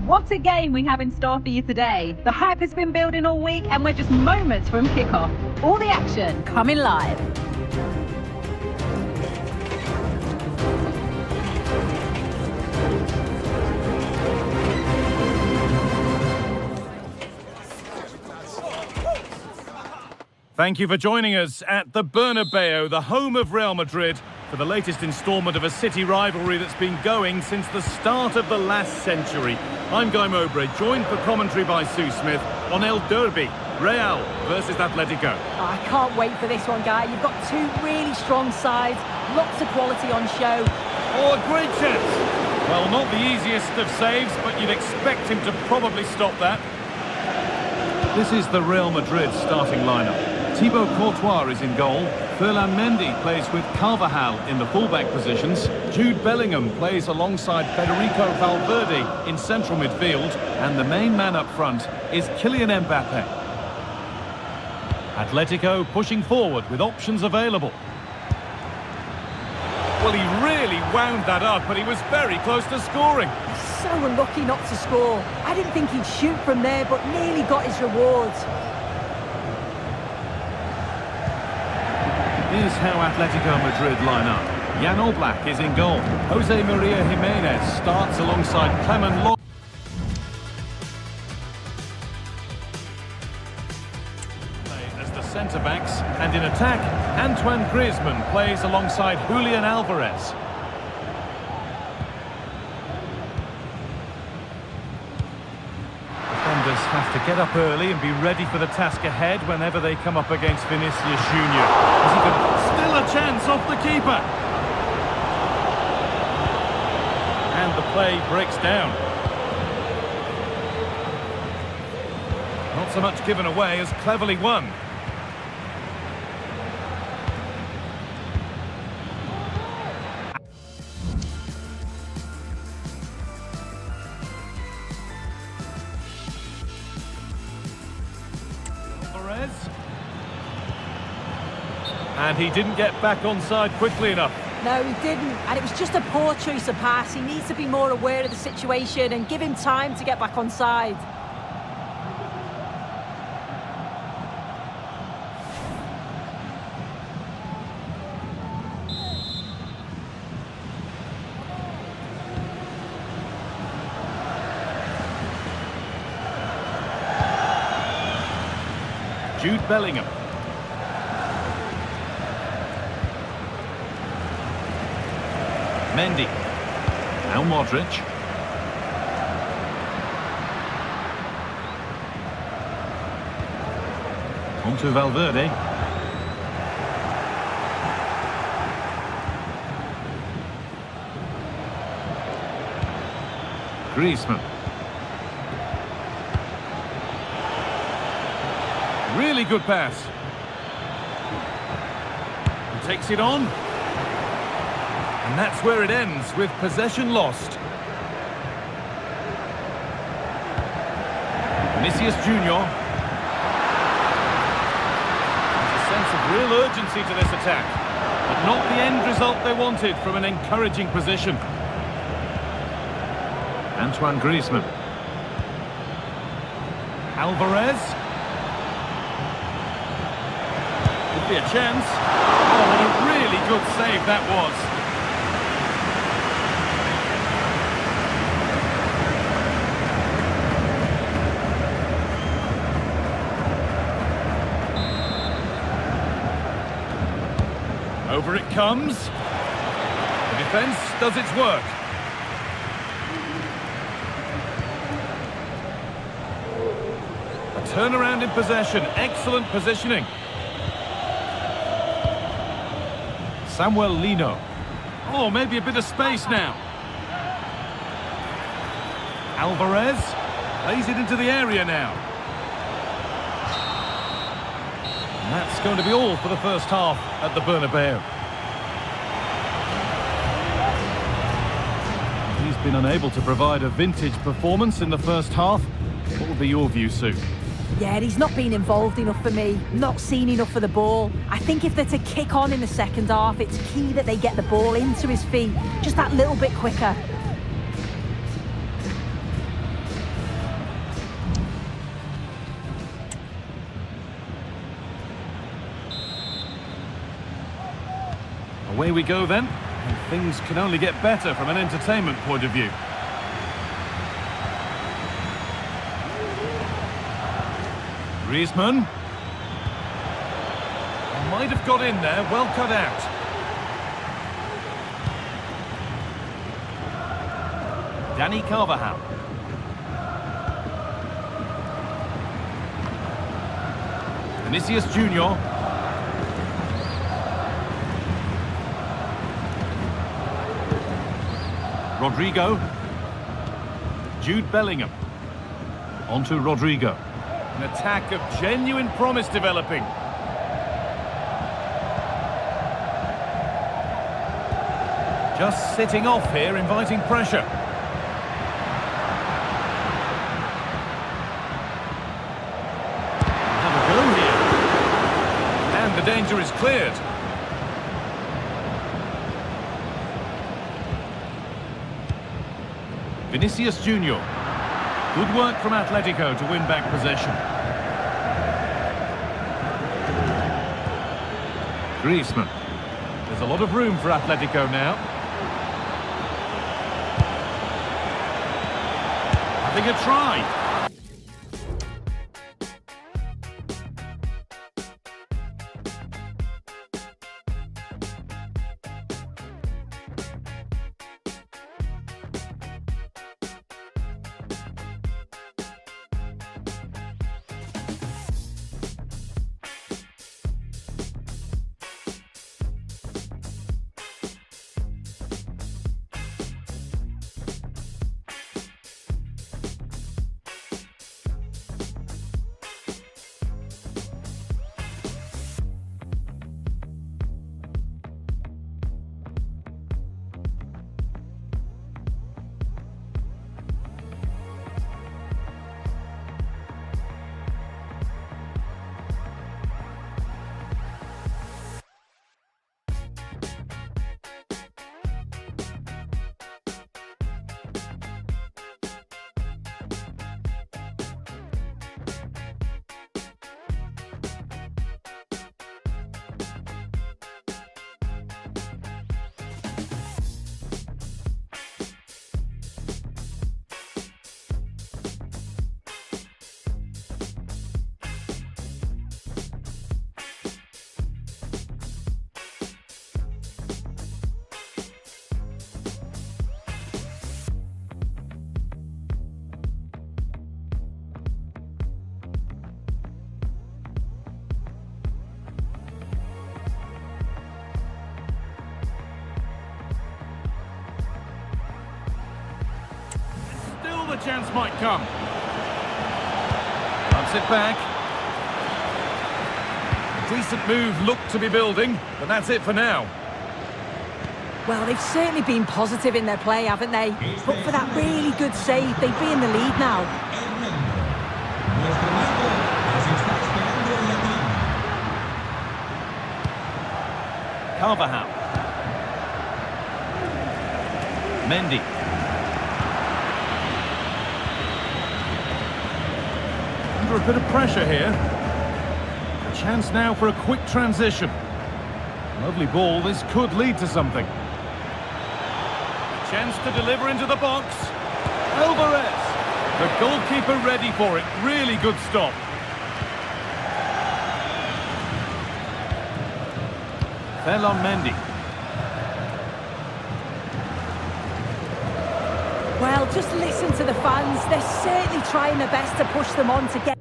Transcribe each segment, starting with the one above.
What a game we have in store for you today. The hype has been building all week and we're just moments from kickoff. All the action coming live. Thank you for joining us at the Bernabeu, the home of Real Madrid, for the latest instalment of a city rivalry that's been going since the start of the last century. I'm Guy Mowbray, joined for commentary by Sue Smith on El Derby, Real versus Atletico. Oh, I can't wait for this one, Guy. You've got two really strong sides, lots of quality on show. Oh, a great chance! Well, not the easiest of saves, but you'd expect him to probably stop that. This is the Real Madrid starting lineup. Thibaut Courtois is in goal. Fulll plays with Carvajal in the fullback positions. Jude Bellingham plays alongside Federico Valverde in central midfield. And the main man up front is Kylian Mbappe. Atletico pushing forward with options available. Well, he really wound that up, but he was very close to scoring. So unlucky not to score. I didn't think he'd shoot from there, but nearly got his rewards. Here's how Atletico Madrid line up. Jan Oblak is in goal. Jose Maria Jimenez starts alongside Clement Long. As the centre-backs, and in attack, Antoine Griezmann plays alongside Julian Alvarez. Defenders have to get up early and be ready for the task ahead whenever they come up against Vinicius Junior. Still a chance off the keeper. And the play breaks down. Not so much given away as cleverly won. Alvarez. And he didn't get back onside quickly enough. No, he didn't. And it was just a poor choice of pass. He needs to be more aware of the situation and give him time to get back onside. Jude Bellingham. Mendy. Now Modric. On to Valverde. Griezmann. Really good pass. And takes it on. And that's where it ends, with possession lost. Vinicius Junior. There's a sense of real urgency to this attack, but not the end result they wanted from an encouraging position. Antoine Griezmann. Alvarez. Could be a chance. Oh, what a really good save that was. Over it comes. The defence does its work. A turnaround in possession. Excellent positioning. Samuel Lino. Oh, maybe a bit of space now. Alvarez plays it into the area now. And that's going to be all for the first half at the Bernabeu. He's been unable to provide a vintage performance in the first half. What would be your view, Sue? Yeah, he's not been involved enough for me, not seen enough for the ball. I think if they're to kick on in the second half, it's key that they get the ball into his feet just that little bit quicker. Away we go then, and things can only get better from an entertainment point of view. Griezmann. Might have got in there, well cut out. Danny Carvajal. Vinicius Junior. Rodrigo. Jude Bellingham. On to Rodrigo. An attack of genuine promise developing. Just sitting off here, inviting pressure. Have a go here. And the danger is cleared. Vinicius Junior. Good work from Atletico to win back possession. Griezmann. There's a lot of room for Atletico now. Having a try. The chance might come. Punts it back. A decent move looked to be building, but that's it for now. Well, they've certainly been positive in their play, haven't they? But for that really good save, they'd be in the lead now. Carvajal. Mendy. Under a bit of pressure here. A chance now for a quick transition. Lovely ball, this could lead to something. A chance to deliver into the box. Alvarez. The goalkeeper ready for it. Really good stop. Fulll Mendy. Well, just listen to the fans. They're certainly trying their best to push them on to get...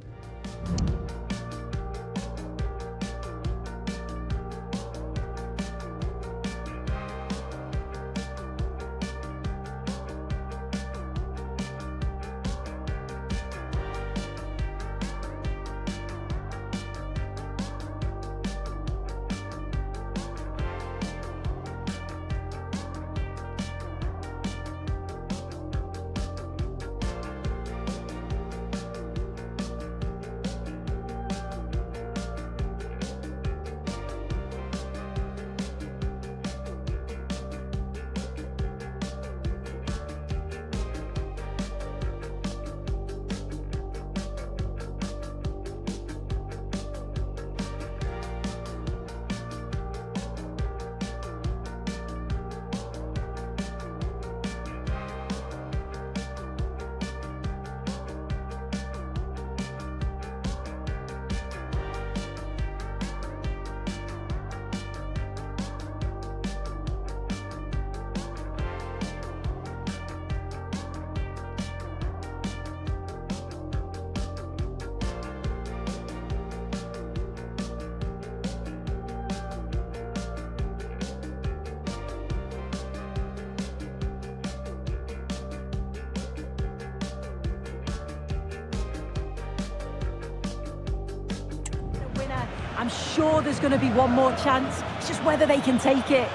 I'm sure there's going to be one more chance. It's just whether they can take it.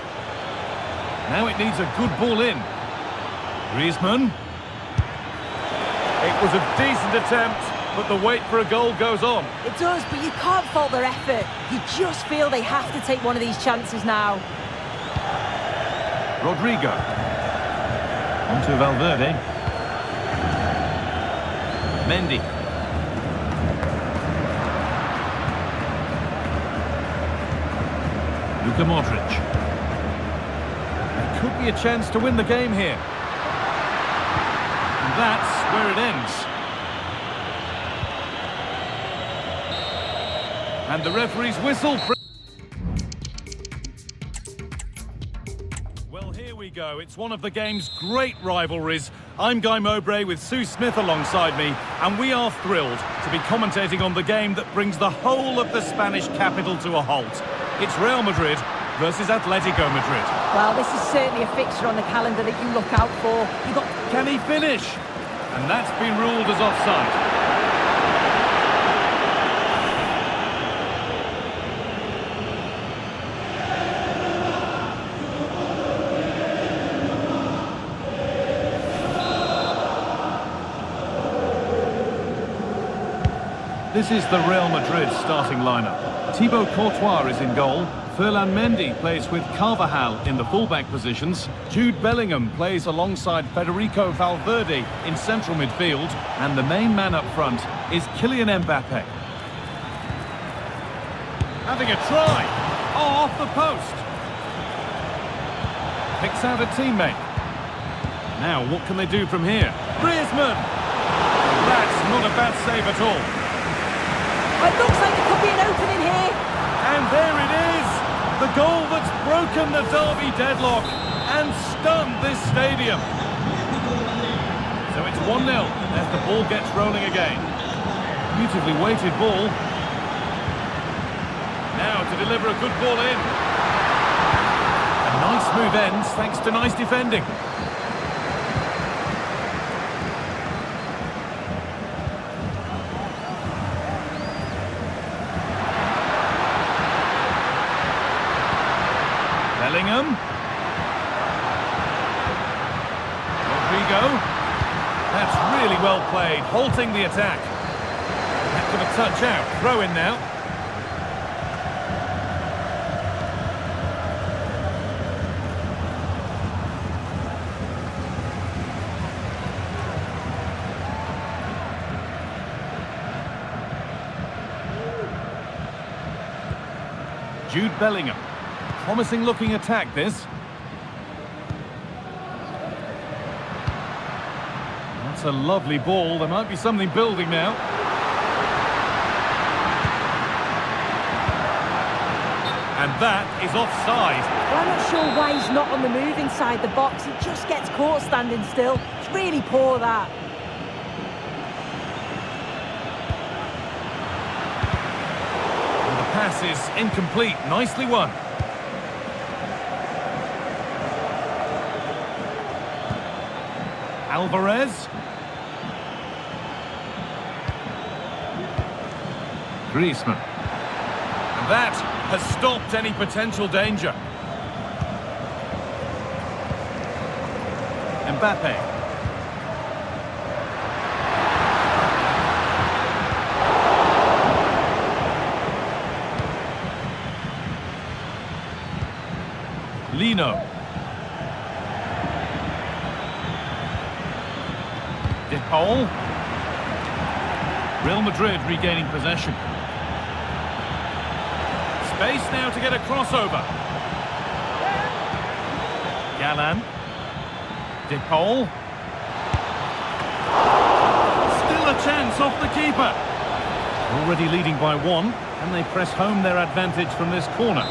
Now it needs a good ball in. Griezmann. It was a decent attempt, but the wait for a goal goes on. It does, but you can't fault their effort. You just feel they have to take one of these chances now. Rodrigo. On to Valverde. Mendy. Luka Modric. There could be a chance to win the game here. And that's where it ends. And the referee's whistle. Well, here we go. It's one of the game's great rivalries. I'm Guy Mowbray with Sue Smith alongside me, and we are thrilled to be commentating on the game that brings the whole of the Spanish capital to a halt. It's Real Madrid versus Atletico Madrid. Well, this is certainly a fixture on the calendar that you look out for. Can he finish? And that's been ruled as offside. This is the Real Madrid starting lineup. Thibaut Courtois is in goal. Fulll plays with Carvajal in the fullback positions. Jude Bellingham plays alongside Federico Valverde in central midfield. And the main man up front is Kylian Mbappe. Having a try. Oh, off the post. Picks out a teammate. Now, what can they do from here? Griezmann! That's not a bad save at all. It looks like there could be an opening here. And there it is! The goal that's broken the derby deadlock and stunned this stadium. So it's 1-0 as the ball gets rolling again. Beautifully weighted ball. Now to deliver a good ball in. A nice move ends thanks to nice defending. Bellingham. Rodrigo. That's really well played, halting the attack. That could have touch out. Throw in now. Jude Bellingham. Promising looking attack, this. That's a lovely ball. There might be something building now. And that is offside. Well, I'm not sure why he's not on the move inside the box. He just gets caught standing still. It's really poor, that. And the pass is incomplete. Nicely won. Alvarez. Griezmann. And that has stopped any potential danger. Mbappe. Lino. Fulll. Real Madrid regaining possession. Space now to get a crossover. Galán. Fulll. Still a chance off the keeper. Already leading by one, and they press home their advantage from this corner.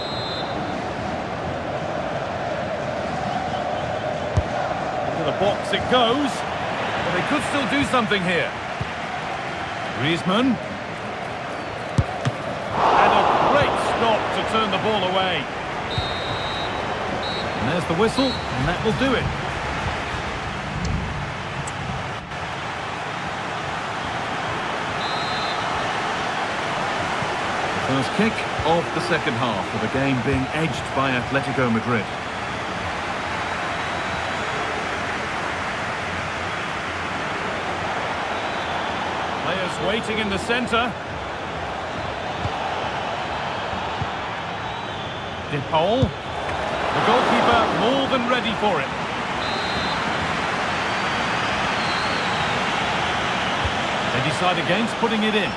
Into the box it goes. They could still do something here. Griezmann. And a great stop to turn the ball away. And there's the whistle, and that will do it. First kick of the second half, with the game being edged by Atletico Madrid. Players waiting in the centre. De Paul. The goalkeeper more than ready for it. They decide against putting it in.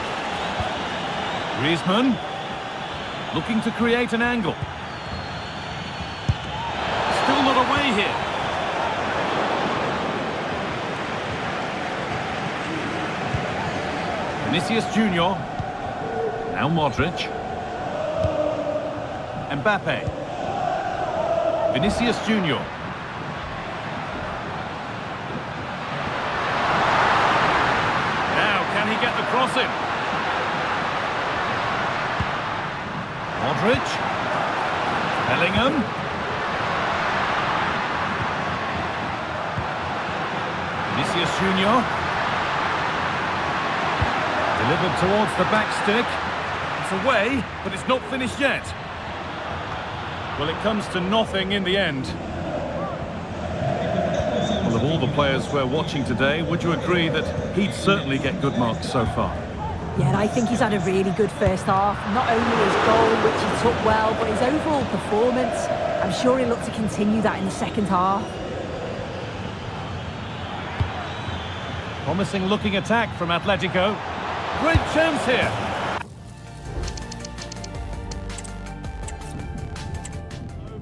Griezmann looking to create an angle. Still not away here. Vinicius Junior. Now Modric. Mbappe. Vinicius Junior. Now, can he get the cross in? Modric. Bellingham. Vinicius Junior. Delivered towards the back stick. It's away, but it's not finished yet. Well, it comes to nothing in the end. Well, of all the players we're watching today, would you agree that he'd certainly get good marks so far? Yeah, and I think he's had a really good first half. Not only his goal, which he took well, but his overall performance. I'm sure he'll look to continue that in the second half. Promising looking attack from Atletico. Great chance here.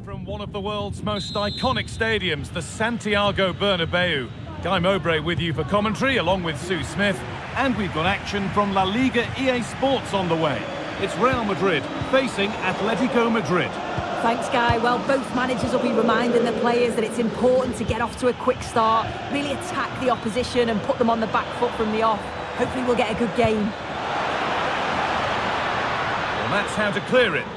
From one of the world's most iconic stadiums, the Santiago Bernabeu. Guy Mowbray with you for commentary, along with Sue Smith. And we've got action from La Liga EA Sports on the way. It's Real Madrid facing Atletico Madrid. Thanks, Guy. Well, both managers will be reminding the players that it's important to get off to a quick start, really attack the opposition and put them on the back foot from the off. Hopefully we'll get a good game. Well, that's how to clear it.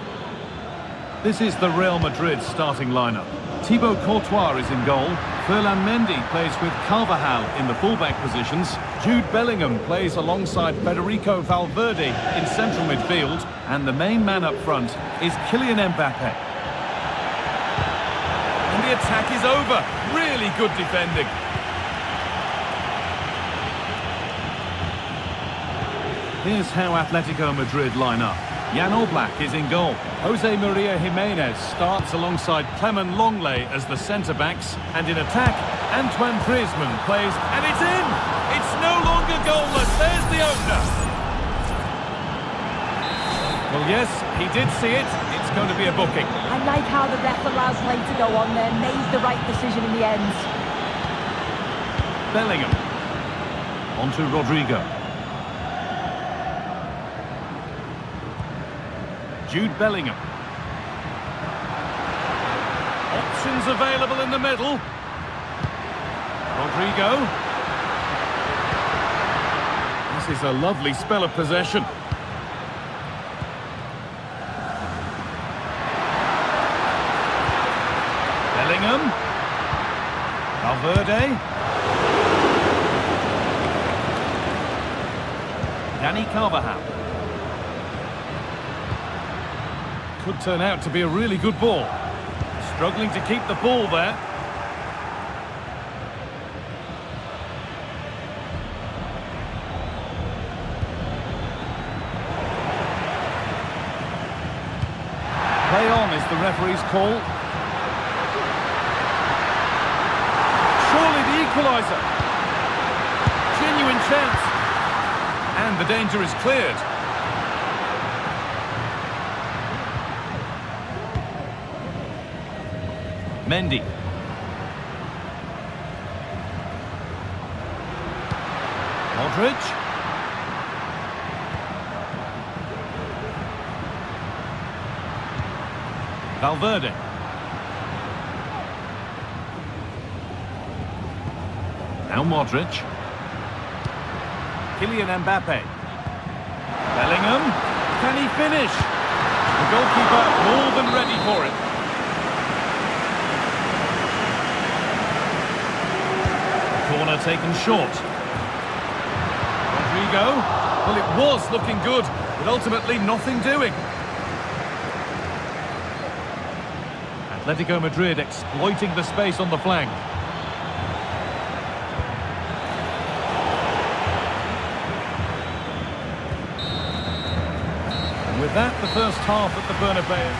This is the Real Madrid starting lineup. Thibaut Courtois is in goal. Fulll plays with Carvajal in the fullback positions. Jude Bellingham plays alongside Federico Valverde in central midfield. And the main man up front is Kylian Mbappe. And the attack is over. Really good defending. Here's how Atletico Madrid line up. Jan Oblak is in goal. Jose Maria Jimenez starts alongside Clement Longley as the centre-backs. And in attack, Antoine Griezmann plays, and it's in! It's no longer goalless. There's the opener. Well, yes, he did see it. It's going to be a booking. I like how the ref allowed play to go on there, made the right decision in the end. Bellingham. On to Rodrigo. Jude Bellingham. Options available in the middle. Rodrigo. This is a lovely spell of possession. Bellingham. Valverde. Dani Carvajal. Could turn out to be a really good ball. Struggling to keep the ball there. Play on is the referee's call. Surely the equaliser. Genuine chance. And the danger is cleared. Mendy. Modric. Valverde. Now Modric. Kylian Mbappe. Bellingham. Can he finish? The goalkeeper more than ready for it. Corner taken short. Rodrigo. Well, it was looking good, but ultimately nothing doing. Atletico Madrid exploiting the space on the flank. And with that, the first half at the Bernabeu.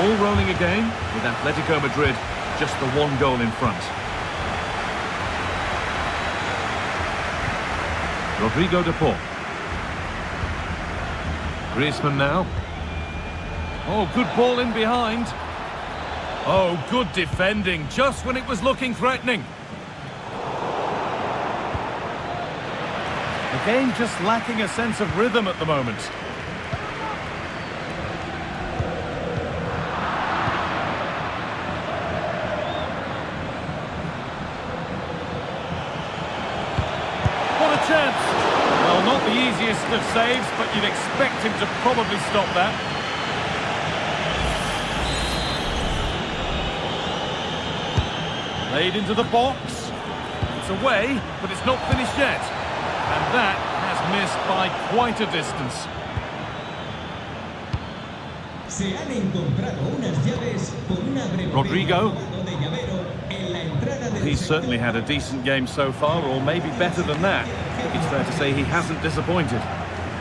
All rolling again, with Atletico Madrid just the one goal in front. Rodrigo de Paul. Griezmann now. Oh, good ball in behind. Oh, good defending, just when it was looking threatening. The game just lacking a sense of rhythm at the moment. Chance. Well, not the easiest of saves, but you'd expect him to probably stop that. Played into the box. It's away, but it's not finished yet. And that has missed by quite a distance. Rodrigo. He's certainly had a decent game so far, or maybe better than that. I think it's fair to say he hasn't disappointed.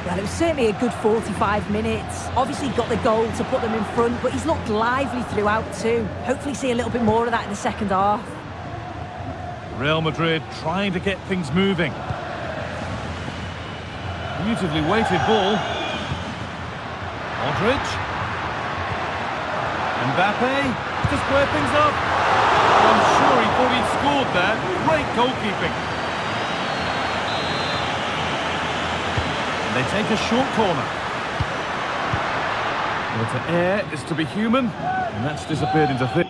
Well, it was certainly a good 45 minutes. Obviously got the goal to put them in front, but he's looked lively throughout too. Hopefully see a little bit more of that in the second half. Real Madrid trying to get things moving. Beautifully weighted ball. Modric. Mbappe to square things up. I'm sure he thought he'd scored there. Great goalkeeping. And they take a short corner. Well, to err is to be human, and that's disappeared into thin.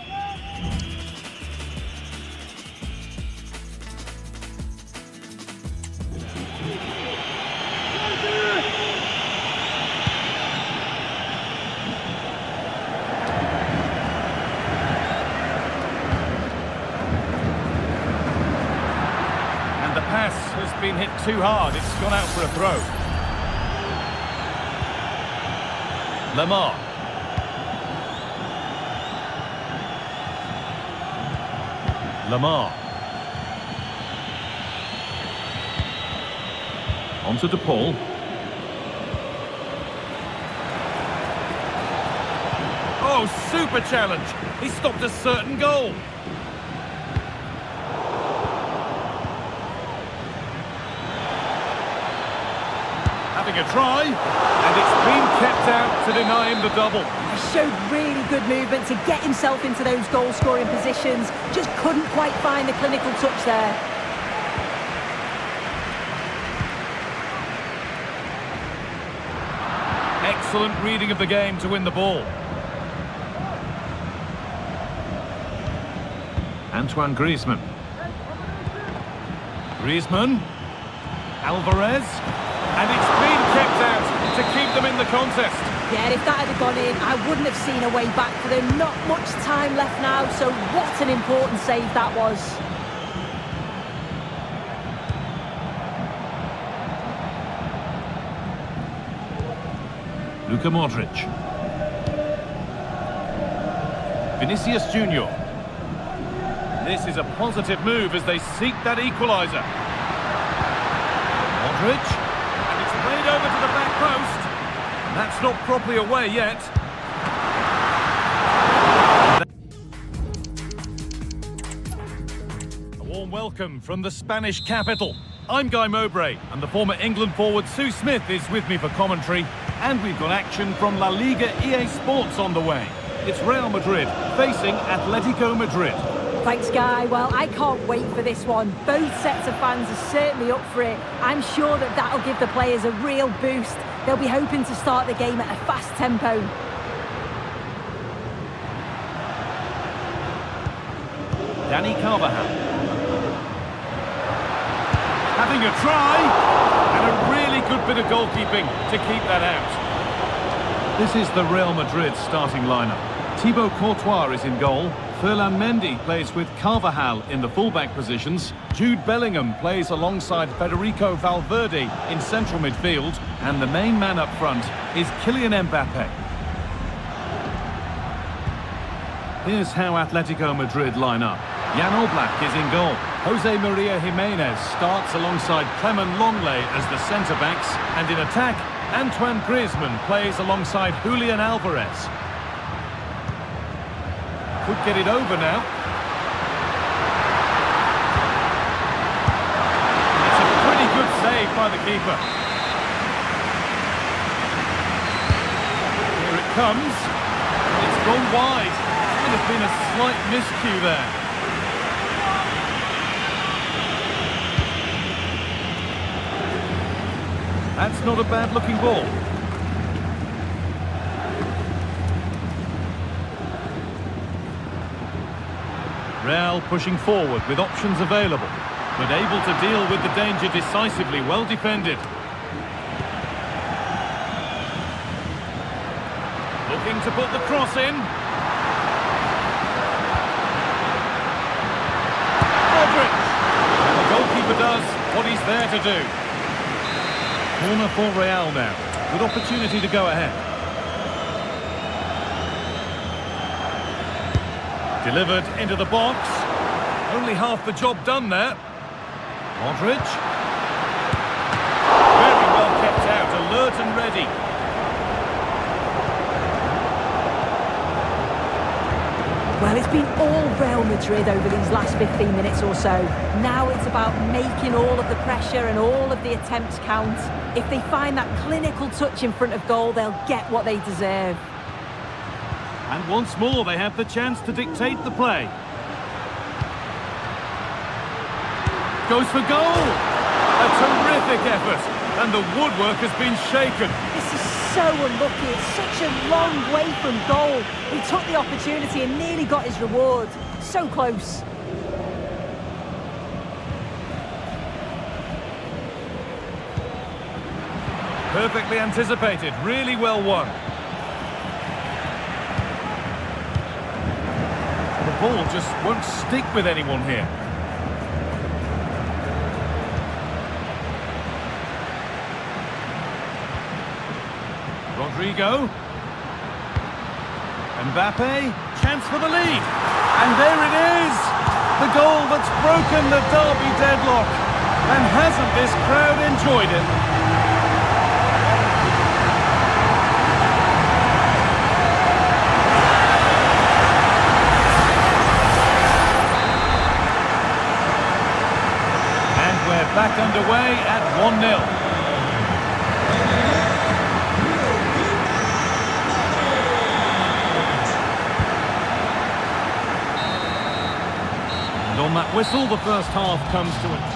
Has been hit too hard, it's gone out for a throw. Lamar. Lamar. Onto De Paul. Oh, super challenge! He stopped a certain goal. Having a try, and it's been kept out to deny him the double. He showed really good movement to get himself into those goal-scoring positions. Just couldn't quite find the clinical touch there. Excellent reading of the game to win the ball. Antoine Griezmann. Griezmann. Alvarez. And it's been kept out to keep them in the contest. Yeah, if that had gone in, I wouldn't have seen a way back for them. Not much time left now, so what an important save that was. Luka Modric. Vinicius Junior. This is a positive move as they seek that equaliser. Modric. Played over to the back post. That's not properly away yet. A warm welcome from the Spanish capital. I'm Guy Mowbray, and the former England forward Sue Smith is with me for commentary. And we've got action from La Liga EA Sports on the way. It's Real Madrid facing Atletico Madrid. Thanks, Guy. Well, I can't wait for this one. Both sets of fans are certainly up for it. I'm sure that that'll give the players a real boost. They'll be hoping to start the game at a fast tempo. Dani Carvajal. Having a try, and a really good bit of goalkeeping to keep that out. This is the Real Madrid starting lineup. Thibaut Courtois is in goal. Fulll plays with Carvajal in the fullback positions. Jude Bellingham plays alongside Federico Valverde in central midfield. And the main man up front is Kylian Mbappe. Here's how Atletico Madrid line up. Jan Oblak is in goal. Jose Maria Jimenez starts alongside Clement Longley as the centre-backs. And in attack, Antoine Griezmann plays alongside Julian Alvarez. Could get it over now. It's a pretty good save by the keeper. Here it comes. It's gone wide. Could have been a slight miscue there. That's not a bad-looking ball. Real pushing forward with options available, but able to deal with the danger decisively, well defended. Looking to put the cross in. Modric! And the goalkeeper does what he's there to do. Corner for Real now. Good opportunity to go ahead. Delivered into the box. Only half the job done there. Modric. Very well kept out, alert and ready. Well, it's been all Real Madrid over these last 15 minutes or so. Now it's about making all of the pressure and all of the attempts count. If they find that clinical touch in front of goal, they'll get what they deserve. And once more they have the chance to dictate the play. Goes for goal! A terrific effort, and the woodwork has been shaken. This is so unlucky. It's such a long way from goal. He took the opportunity and nearly got his reward. So close. Perfectly anticipated, really well won. The ball just won't stick with anyone here. Rodrigo. Mbappe, chance for the lead. And there it is! The goal that's broken the derby deadlock. And hasn't this crowd enjoyed it? Back underway at 1-0. And on that whistle, the first half comes to an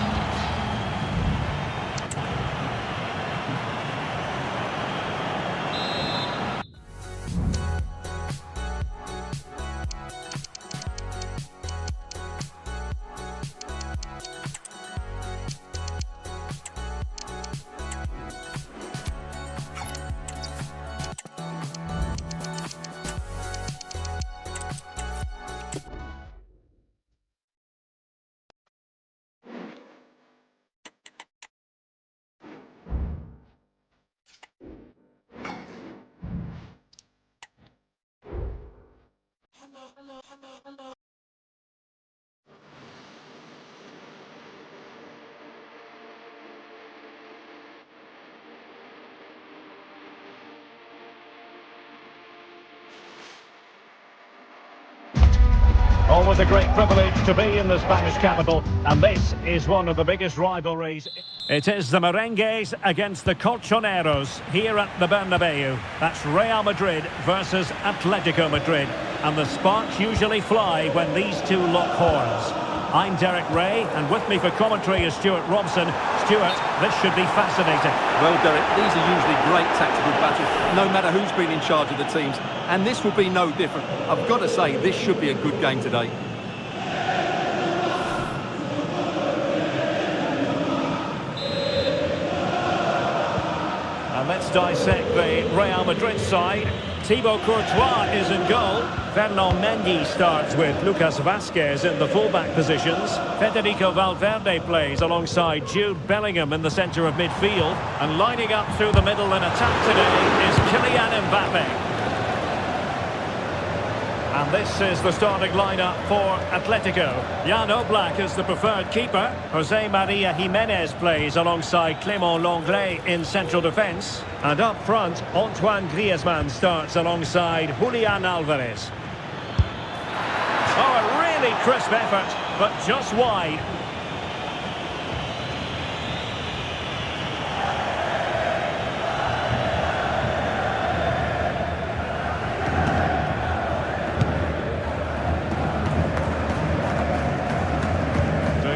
Always a great privilege to be in the Spanish capital, and this is one of the biggest rivalries. It is the Merengues against the Colchoneros here at the Bernabeu. That's Real Madrid versus Atletico Madrid, and the sparks usually fly when these two lock horns. I'm Derek Ray, and with me for commentary is Stuart Robson. Stuart, this should be fascinating. Well, Derek, these are usually great tactical battles, no matter who's been in charge of the teams, and this will be no different. I've got to say, this should be a good game today. And let's dissect the Real Madrid side. Thibaut Courtois is in goal. Fernand Mendy starts with Lucas Vazquez in the fullback positions. Federico Valverde plays alongside Jude Bellingham in the centre of midfield. And lining up through the middle in attack today is Kylian Mbappe. And this is the starting lineup for Atletico. Jan Oblak is the preferred keeper. Jose Maria Jimenez plays alongside Clément Lenglet in central defence. And up front, Antoine Griezmann starts alongside Julian Alvarez. Oh, a really crisp effort, but just wide.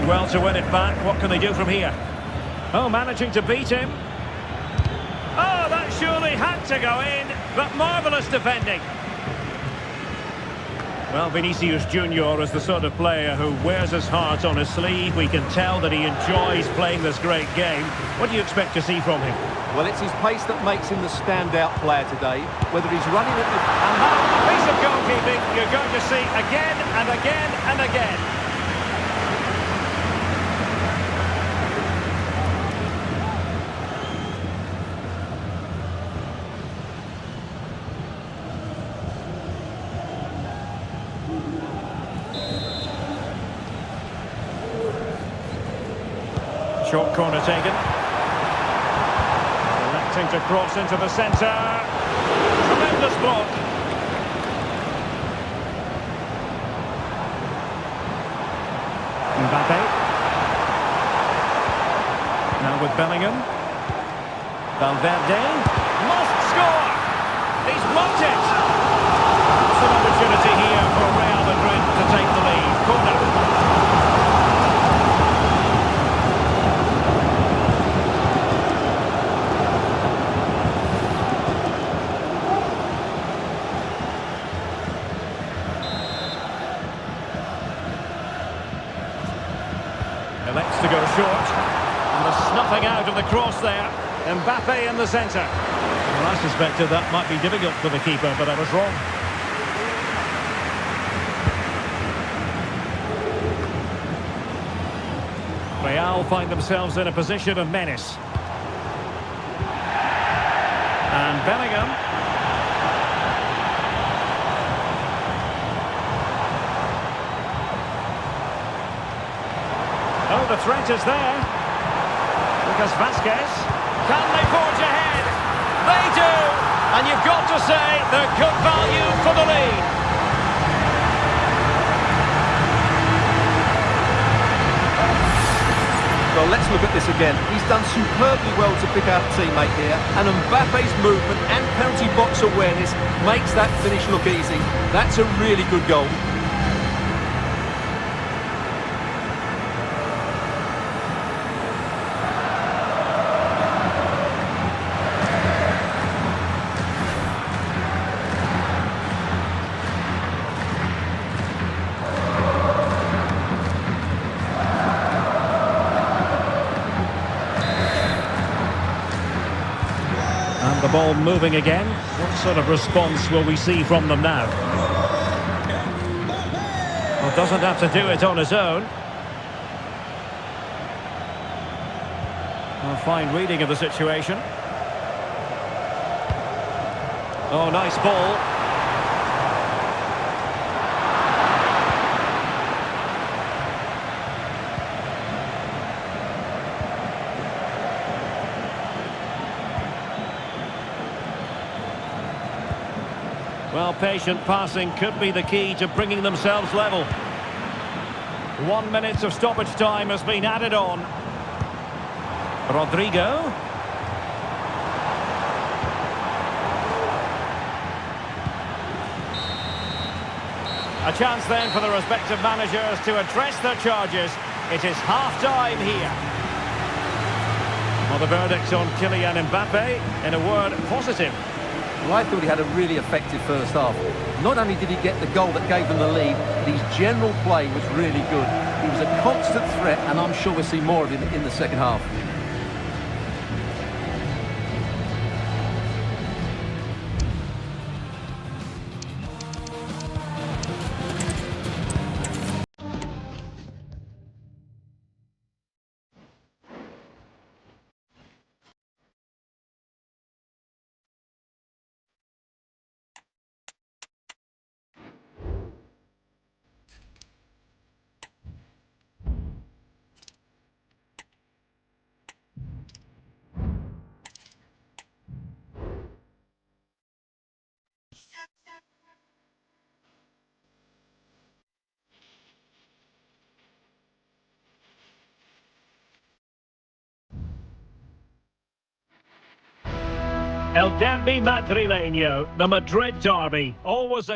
Well to win it back. What can they do from here? Oh, managing to beat him. Oh, that surely had to go in, but marvellous defending. Well, Vinicius Junior is the sort of player who wears his heart on his sleeve. We can tell that he enjoys playing this great game. What do you expect to see from him? Well, it's his pace that makes him the standout player today. Whether he's running at the... And that piece of goalkeeping you're going to see again and again and again. Short corner taken. Electing to cross into the centre. Tremendous block. Mbappe. Now with Bellingham. Valverde. Must score! He's blocked it! It's an opportunity here for Real Madrid to take the lead. Corner. Elects to go short, and the snuffing out of the cross there. Mbappe in the centre. Well, I suspected that might be difficult for the keeper, but I was wrong. Real find themselves in a position of menace. And Bellingham. Oh, the threat is there. Lucas Vazquez. Can they forge ahead? They do! And you've got to say they're good value for the lead. Well, let's look at this again. He's done superbly well to pick out a teammate here, and Mbappe's movement and penalty box awareness makes that finish look easy. That's a really good goal. The ball moving again. What sort of response will we see from them now? Well, doesn't have to do it on his own. A fine reading of the situation. Oh, nice ball. Well, patient passing could be the key to bringing themselves level. 1 minute of stoppage time has been added on. Rodrigo. A chance then for the respective managers to address their charges. It is half-time here. Well, the verdict on Kylian Mbappe, in a word, positive. Well, I thought he had a really effective first half. Not only did he get the goal that gave them the lead, but his general play was really good. He was a constant threat, and I'm sure we'll see more of him in the second half. El Derby Madrileño, the Madrid derby. Always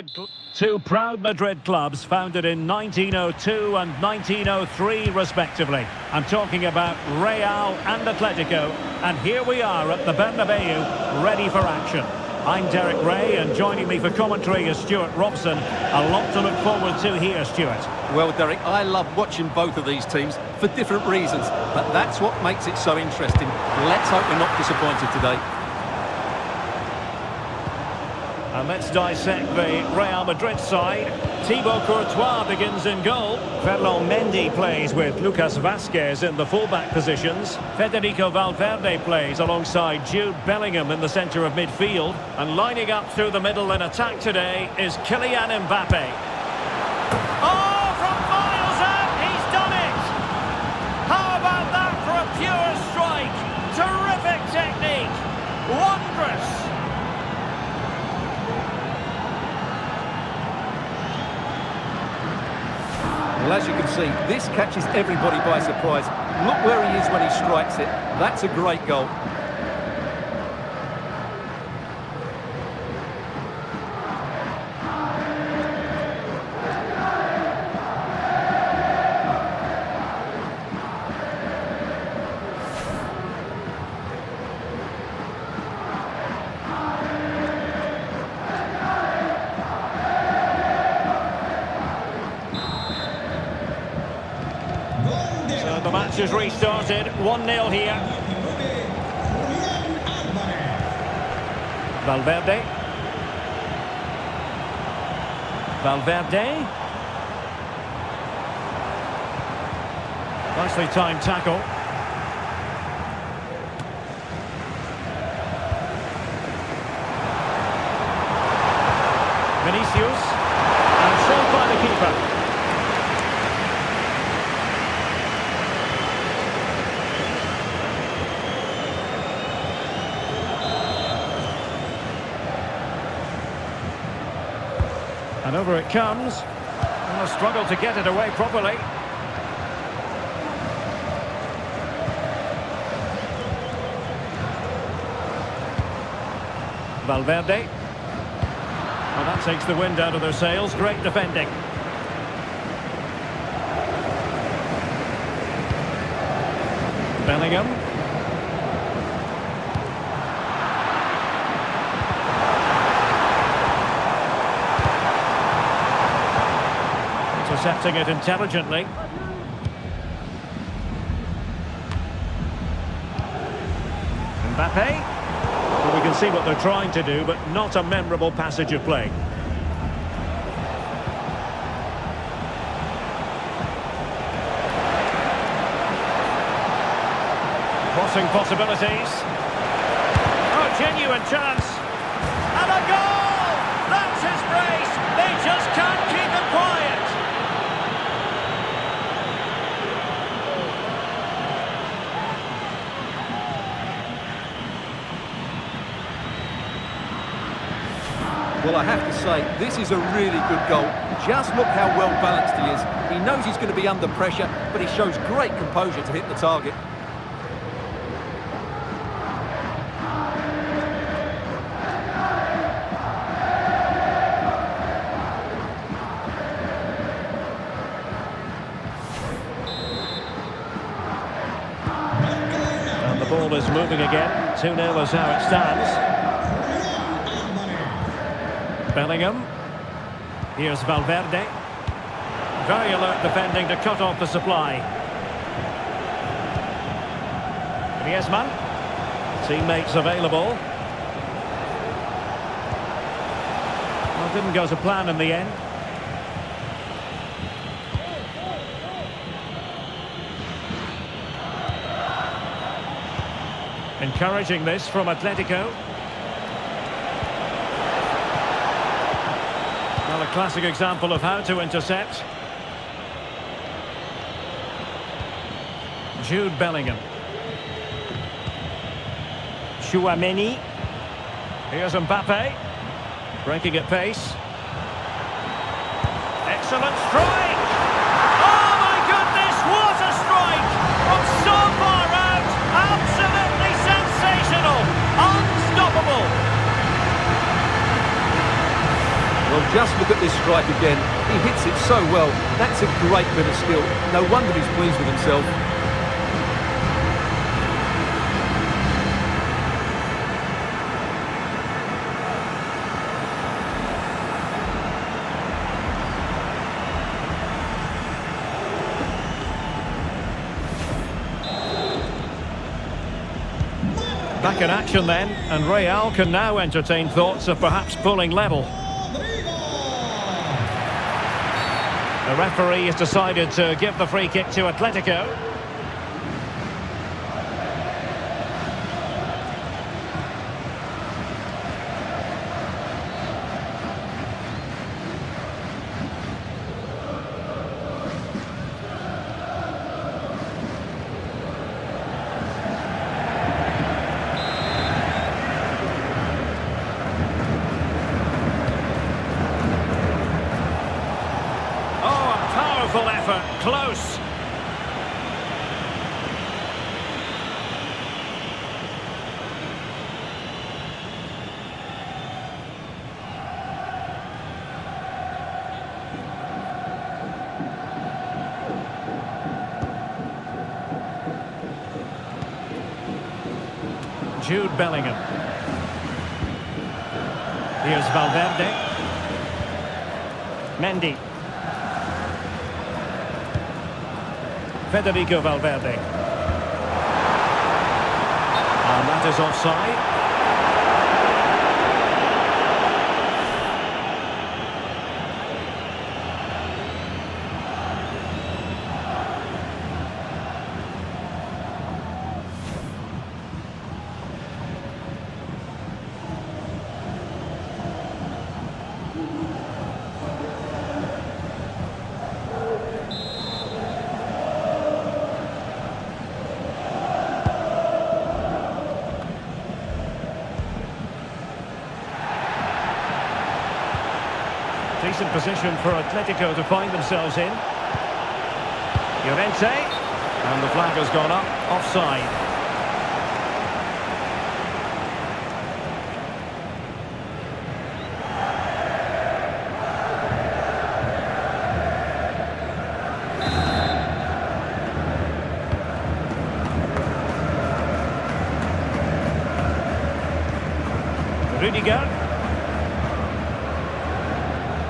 two proud Madrid clubs founded in 1902 and 1903 respectively. I'm talking about Real and Atletico, and here we are at the Bernabeu, ready for action. I'm Derek Ray, and joining me for commentary is Stuart Robson. A lot to look forward to here, Stuart. Well, Derek, I love watching both of these teams for different reasons, but that's what makes it so interesting. Let's hope we're not disappointed today. And let's dissect the Real Madrid side. Thibaut Courtois begins in goal. Ferland Mendy plays with Lucas Vazquez in the fullback positions. Federico Valverde plays alongside Jude Bellingham in the centre of midfield. And lining up through the middle in attack today is Kylian Mbappe. Oh, from miles out, he's done it! How about that for a pure strike? Terrific technique! Wondrous! Well, as you can see, this catches everybody by surprise. Look where he is when he strikes it. That's a great goal. The match has restarted, 1-0 here. Valverde. Nicely timed tackle. Vinicius. And saved by the keeper. And over it comes. And a struggle to get it away properly. Valverde. Well, that takes the wind out of their sails. Great defending. Bellingham. Intercepting it intelligently. Mbappe. Well, we can see what they're trying to do, but not a memorable passage of play. Crossing possibilities. Oh, genuine chance. And a goal! That's his brace. They just can't keep him quiet. Well, I have to say, this is a really good goal. Just look how well balanced he is. He knows he's going to be under pressure, but he shows great composure to hit the target. And the ball is moving again. 2-0 is how it stands. Bellingham. Here's Valverde. Very alert defending to cut off the supply. Griezmann. Teammates available. Well, didn't go to plan in the end. Encouraging this from Atletico. Well, a classic example of how to intercept. Jude Bellingham. Chouameni. Here's Mbappe. Breaking at pace. Excellent strike! Oh my goodness, what a strike! From so far out, absolutely sensational! Unstoppable! Well, just look at this strike again. He hits it so well. That's a great bit of skill. No wonder he's pleased with himself. Back in action then, and Real can now entertain thoughts of perhaps pulling level. The referee has decided to give the free kick to Atletico. Powerful effort, close. Jude Bellingham. Here's Valverde. Mendy. Federico Valverde. And that is offside. Decent position for Atletico to find themselves in. Llorente, and the flag has gone up, offside. Rudiger.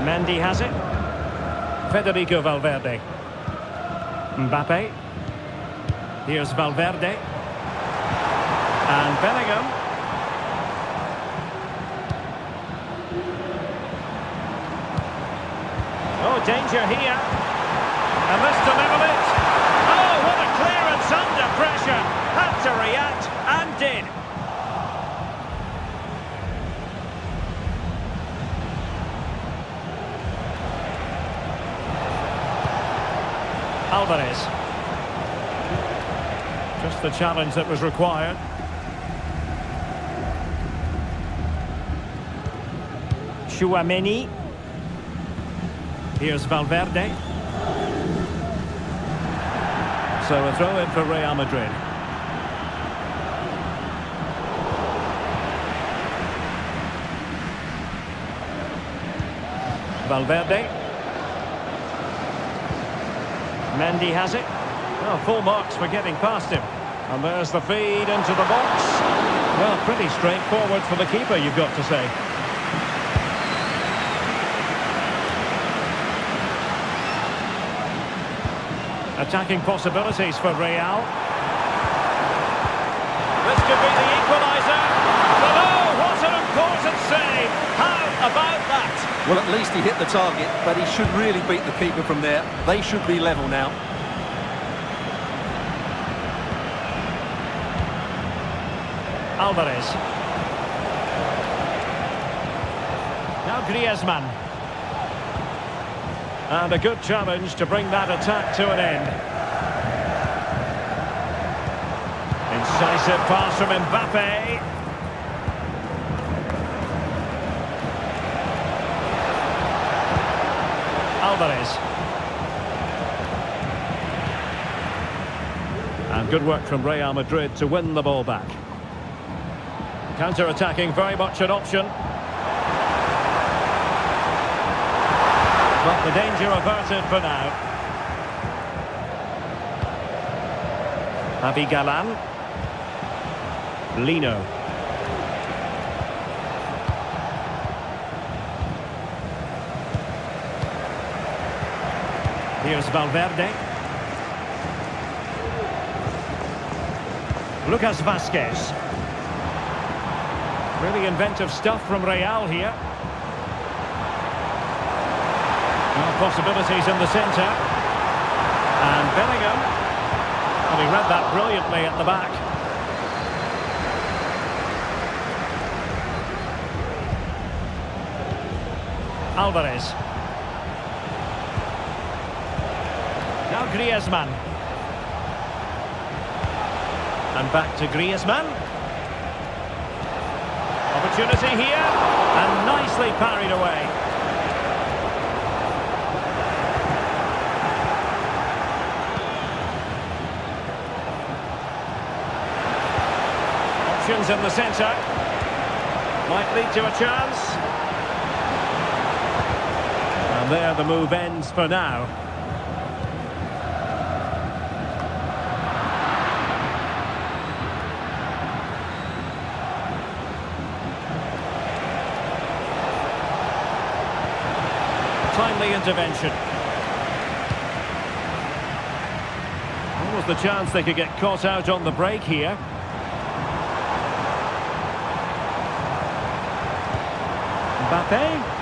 Mendy has it. Federico Valverde. Mbappe. Here's Valverde. And Bellingham. Oh, danger here. And this to level it. Oh, what a clearance under pressure. Had to react and did. Alvarez. Just the challenge that was required. Tchouaméni. Here's Valverde. So a throw in for Real Madrid. Valverde. Mendy has it. Well, full marks for getting past him. And there's the feed into the box. Well, pretty straightforward for the keeper, you've got to say. Attacking possibilities for Real. This could be the equaliser. But oh, what an important save. How about that? Well, at least he hit the target, but he should really beat the keeper from there. They should be level now. Alvarez. Now Griezmann. And a good challenge to bring that attack to an end. Incisive pass from Mbappe. Alvarez. And good work from Real Madrid to win the ball back. Counter-attacking, very much an option. But the danger averted for now. Galan. Lino. Here's Valverde. Lucas Vazquez. Really inventive stuff from Real here. Well, possibilities in the centre. And Bellingham. And he read that brilliantly at the back. Alvarez. Now Griezmann. And back to Griezmann. Opportunity here. And nicely parried away. Options in the centre. Might lead to a chance. And there the move ends for now. Timely intervention. What was the chance they could get caught out on the break here? Mbappe.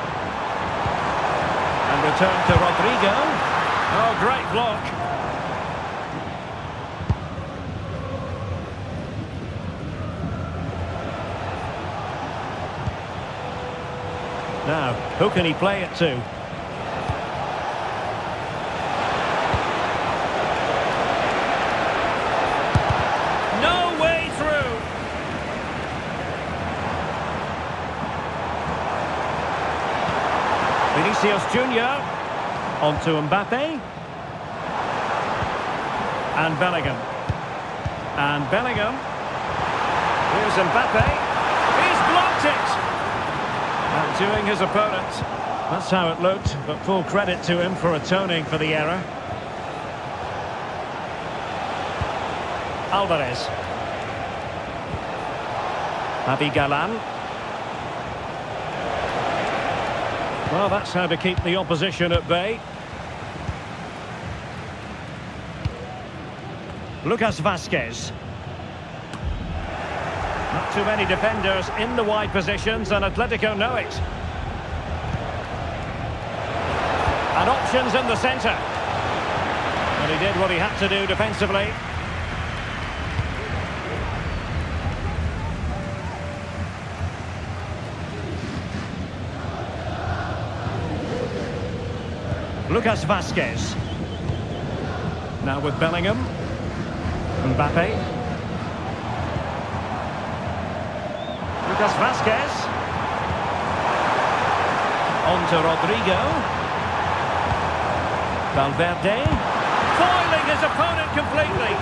And return to Rodrigo. Oh, great block. Now, who can he play it to? No way through. Vinicius Junior. On to Mbappe. And Bellingham. And Bellingham. Here's Mbappe. He's blocked it! Outdoing his opponent. That's how it looked, but full credit to him for atoning for the error. Alvarez. Galan. Well, that's how to keep the opposition at bay. Lucas Vazquez. Not too many defenders in the wide positions, and Atletico know it. And options in the centre. And he did what he had to do defensively. Lucas Vazquez. Now with Bellingham. Mbappe. Lucas Vazquez. On to Rodrigo. Valverde. Foiling his opponent completely.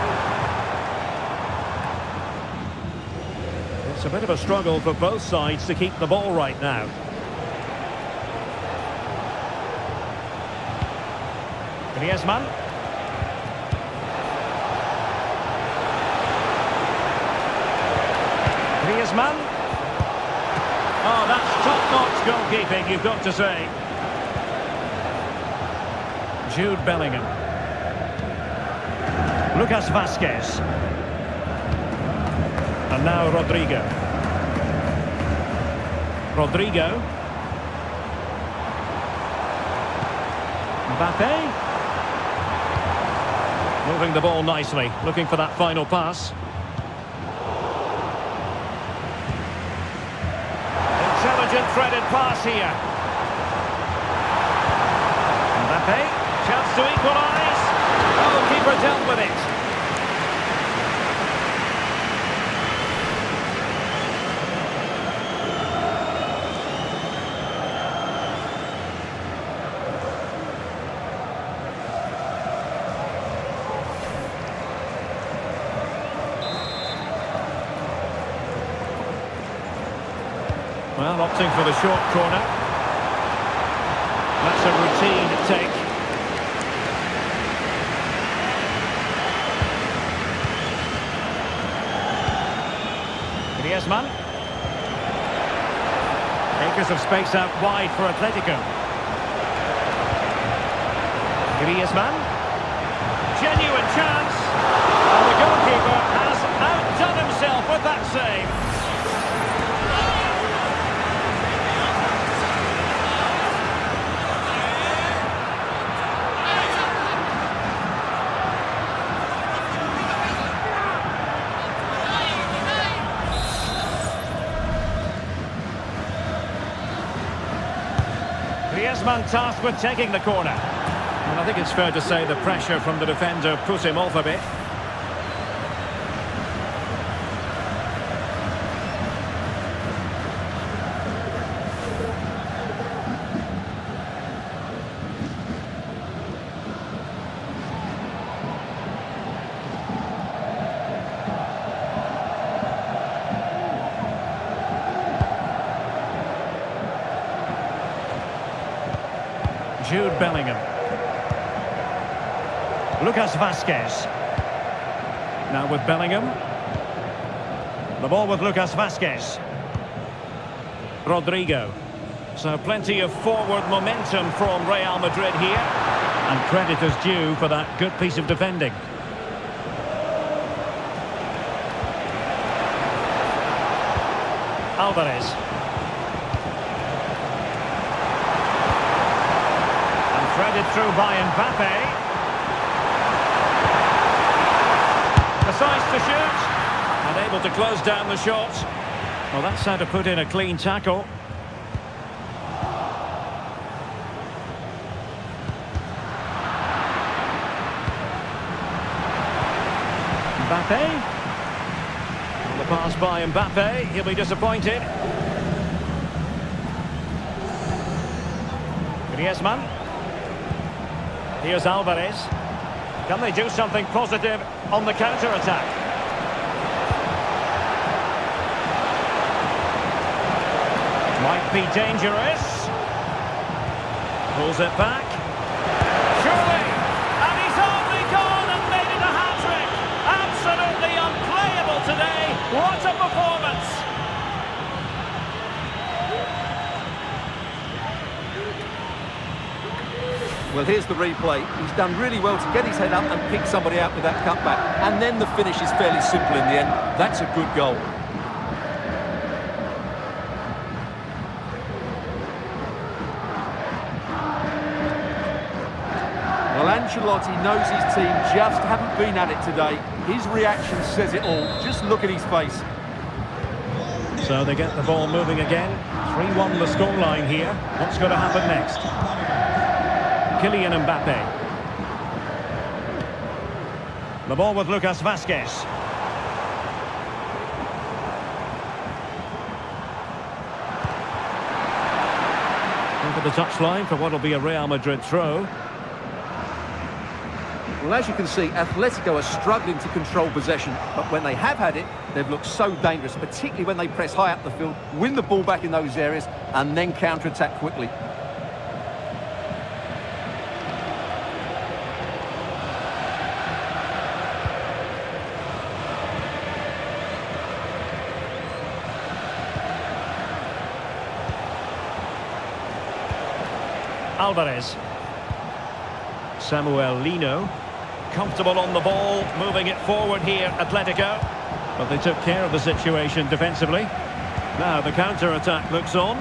It's a bit of a struggle for both sides to keep the ball right now. Griezmann. Griezmann. Oh, that's top-notch goalkeeping, you've got to say. Jude Bellingham. Lucas Vazquez. And now Rodrigo. Rodrigo. Mbappe. Moving the ball nicely, looking for that final pass. Intelligent threaded pass here. Mbappe, chance to equalise. Oh, keeper dealt with it. opting for the short corner. That's a routine take. Griezmann. Acres of space out wide for Atletico. Griezmann. Genuine chance. And the goalkeeper has outdone himself with that save. Griezmann tasked with taking the corner. And I think it's fair to say the pressure from the defender put him off a bit. Jude Bellingham. Lucas Vazquez. Now with Bellingham. The ball with Lucas Vazquez. Rodrigo. So plenty of forward momentum from Real Madrid here. And credit is due for that good piece of defending. Alvarez. Threaded through by Mbappe. Decides to shoot. And able to close down the shot. Well, that's how to put in a clean tackle. Mbappe. On the pass by Mbappe. He'll be disappointed. Griezmann. Here's Alvarez. Can they do something positive on the counter-attack? Might be dangerous. Pulls it back. Surely! And he's only gone and made it a hat-trick! Absolutely unplayable today! What a performance! Well, here's the replay. He's done really well to get his head up and pick somebody out with that cutback. And then the finish is fairly simple in the end. That's a good goal. Well, Ancelotti knows his team just haven't been at it today. His reaction says it all. Just look at his face. So they get the ball moving again. 3-1 the scoreline here. What's going to happen next? Kylian Mbappe. The ball with Lucas Vazquez. Over the touchline for what will be a Real Madrid throw. Well, as you can see, Atletico are struggling to control possession, but when they have had it, they've looked so dangerous, particularly when they press high up the field, win the ball back in those areas, and then counter-attack quickly. Alvarez. Samuel Lino. Comfortable on the ball, moving it forward here, Atletico. But they took care of the situation defensively. Now the counter-attack looks on.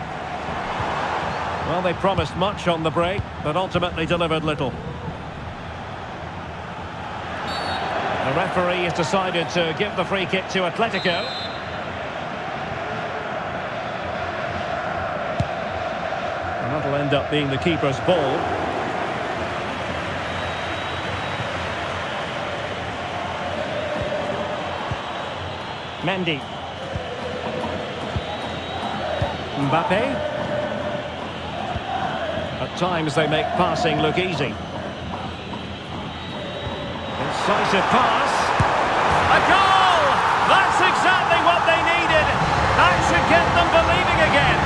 Well, they promised much on the break, but ultimately delivered little. The referee has decided to give the free kick to Atletico. And that'll end up being the keeper's ball. Mendy. Mbappe. At times they make passing look easy. Incisive pass. A goal! That's exactly what they needed. That should get them believing again.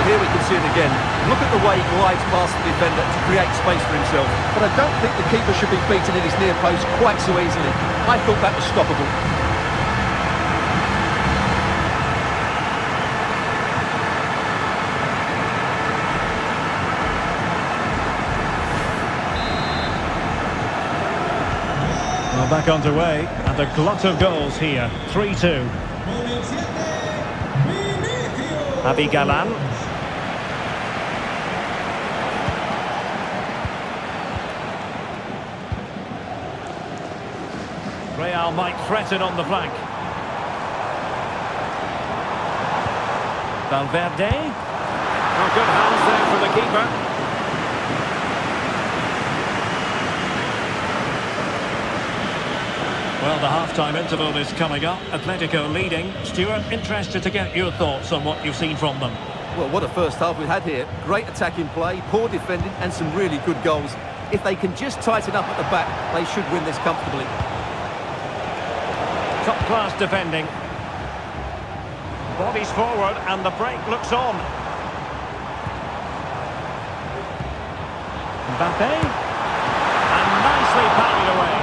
here we can see it again. Look at the way he glides past the defender to create space for himself. But I don't think the keeper should be beaten in his near post quite so easily. I thought that was stoppable. Well, back underway, and a glut of goals here. 3-2. Javi Galan. Real might threaten on the flank. Valverde. Oh, good hands there from the keeper. Well, the half-time interval is coming up. Atletico leading. Stuart, interested to get your thoughts on what you've seen from them. Well, what a first half we've had here. Great attacking play, poor defending and some really good goals. If they can just tighten up at the back, they should win this comfortably. Top-class defending. Bodies forward and the break looks on. Mbappe. And nicely parried away.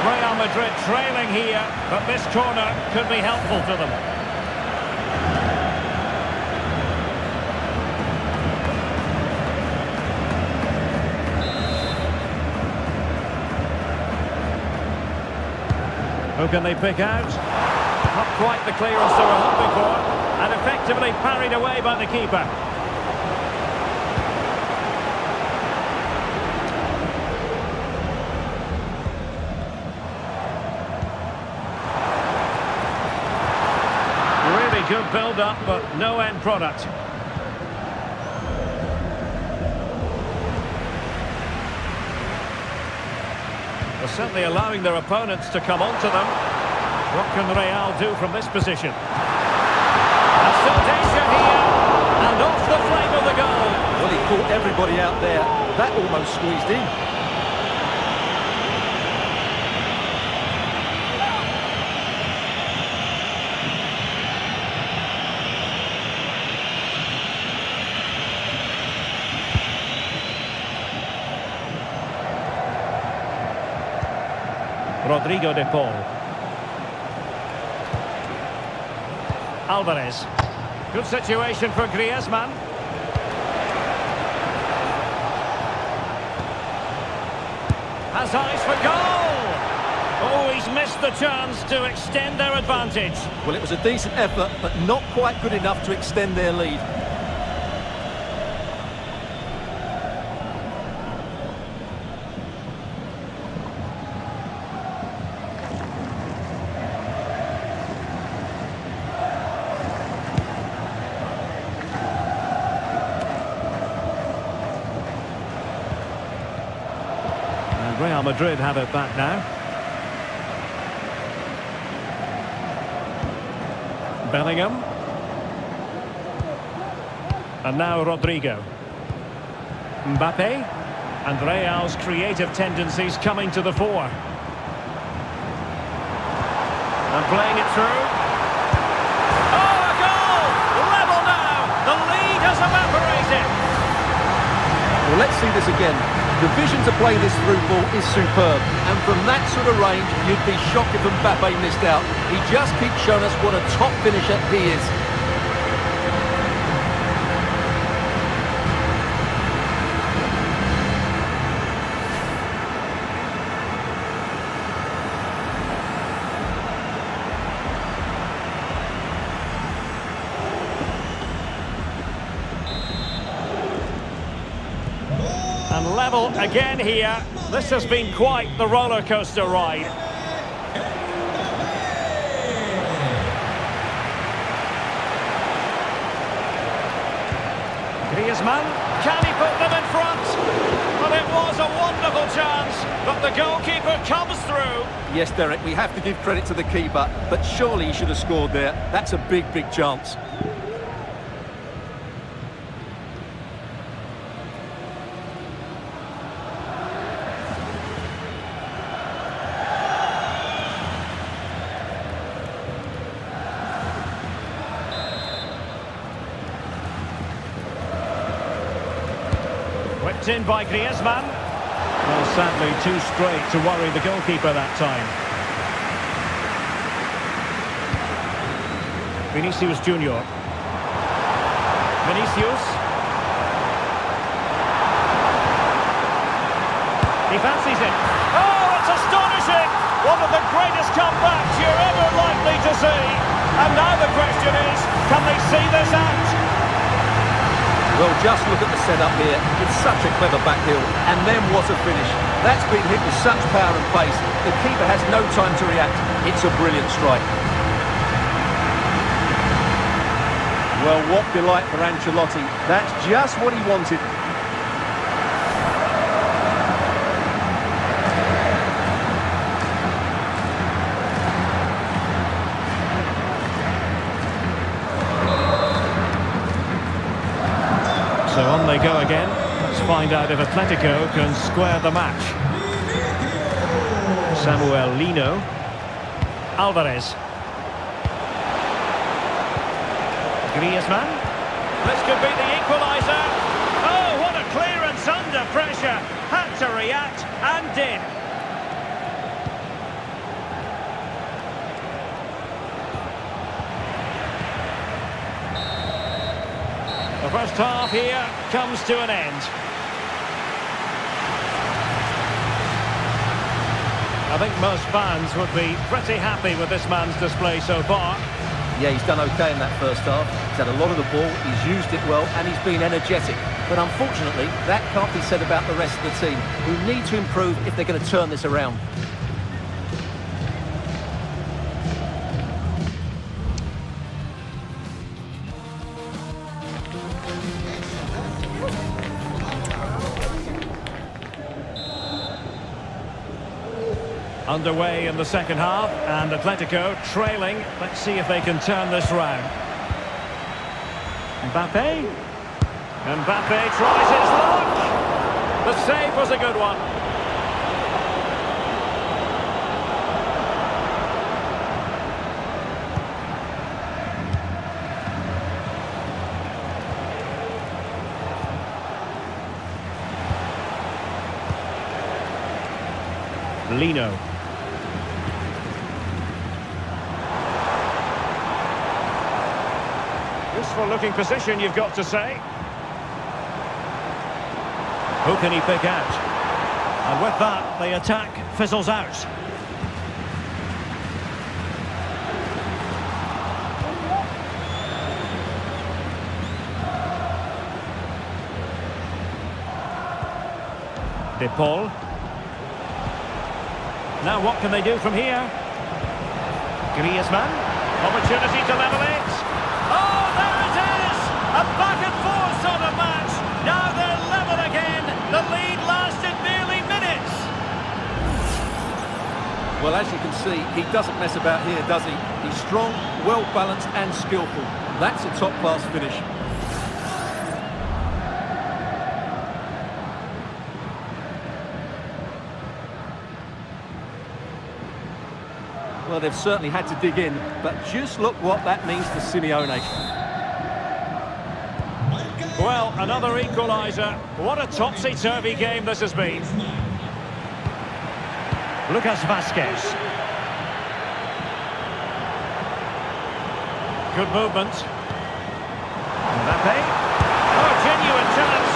Real Madrid trailing here, but this corner could be helpful to them. Who can they pick out? Not quite the clearance they were hoping for, and effectively parried away by the keeper. Really good build-up, but no end product. They're certainly allowing their opponents to come onto them. What can Real do from this position? And still danger here, and off the frame of the goal. Well, he caught everybody out there. That almost squeezed in. Rodrigo de Paul. Alvarez. Good situation for Griezmann. Has eyes for goal! Oh, he's missed the chance to extend their advantage. Well, it was a decent effort, but not quite good enough to extend their lead. Real Madrid have it back now. Bellingham. And now Rodrigo. Mbappe. And Real's creative tendencies coming to the fore. And playing it through. Oh, a goal! Level now! The lead has evaporated! Well, let's see this again. The vision to play this through ball is superb, and from that sort of range, you'd be shocked if Mbappe missed out. He just keeps showing us what a top finisher he is. And level again here. This has been quite the roller coaster ride. Griezmann, can he put them in front? Well, it was a wonderful chance, but the goalkeeper comes through. Yes, Derek, we have to give credit to the keeper, but surely he should have scored there. That's a big, big chance. Tapped in by Griezmann. Well, sadly, too straight to worry the goalkeeper that time. Vinicius Junior. Vinicius. He fancies it. Oh, it's astonishing! One of the greatest comebacks you're ever likely to see. And now the question is, can they see this out? Well, just look at the setup here. It's such a clever back heel. And then what a finish. That's been hit with such power and pace. The keeper has no time to react. It's a brilliant strike. Well, what delight for Ancelotti. That's just what he wanted. So on they go again. Let's find out if Atletico can square the match. Samuel Lino. Alvarez. Griezmann. This could be the equaliser. Oh, what a clearance under pressure. Had to react and did. The first half here comes to an end. I think most fans would be pretty happy with this man's display so far. Yeah, he's done okay in that first half. He's had a lot of the ball, he's used it well, and he's been energetic. But unfortunately, that can't be said about the rest of the team, who need to improve if they're going to turn this around. Underway in the second half, and Atletico trailing. Let's see if they can turn this round. Mbappe. Mbappe tries his luck. The save was a good one. Lino. Useful looking position, you've got to say. Who can he pick out? And with that, the attack fizzles out. De Paul. Now what can they do from here? Griezmann. Opportunity to level it. Oh, there it is! A back and forth sort of match. Now they're level again. The lead lasted nearly minutes. Well, as you can see, he doesn't mess about here, does he? He's strong, well-balanced and skillful. That's a top-class finish. Well, they've certainly had to dig in, but just look what that means to Simeone. Well, another equaliser. What a topsy-turvy game this has been. Lucas Vazquez. Good movement. Mbappe. Oh, genuine chance.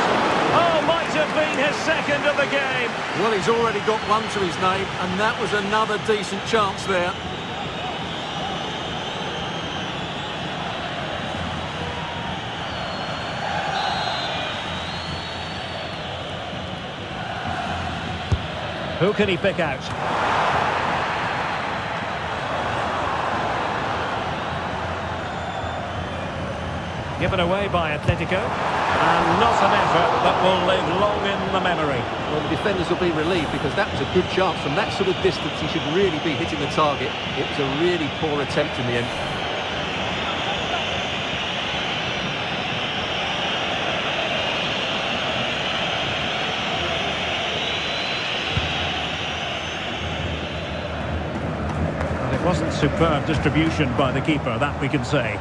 Oh, might have been his second of the game. Well, he's already got one to his name, and that was another decent chance there. Who can he pick out? Given away by Atletico, and not an effort that will live long in the memory. Well, the defenders will be relieved because that was a good chance. From that sort of distance, he should really be hitting the target. It was a really poor attempt in the end. Wasn't superb distribution by the keeper, that we can say.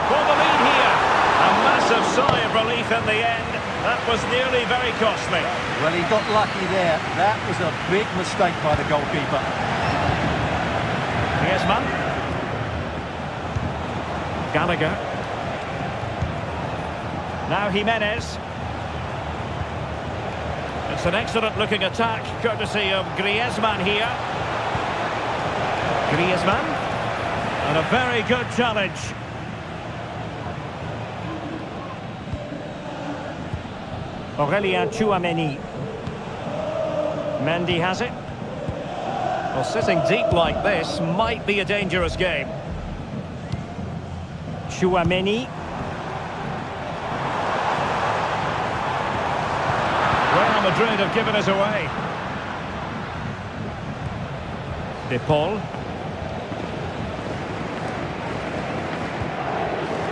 For the lead here, a massive sigh of relief in the end. That was nearly very costly. Well, he got lucky there. That was a big mistake by the goalkeeper. Griezmann. Gallagher. Now Jimenez. It's an excellent-looking attack, courtesy of Griezmann here. Griezmann. And a very good challenge. Aurelien Tchouaméni. Mendy has it. Well, sitting deep like this might be a dangerous game. Tchouaméni. Real Madrid have given us away. De Paul.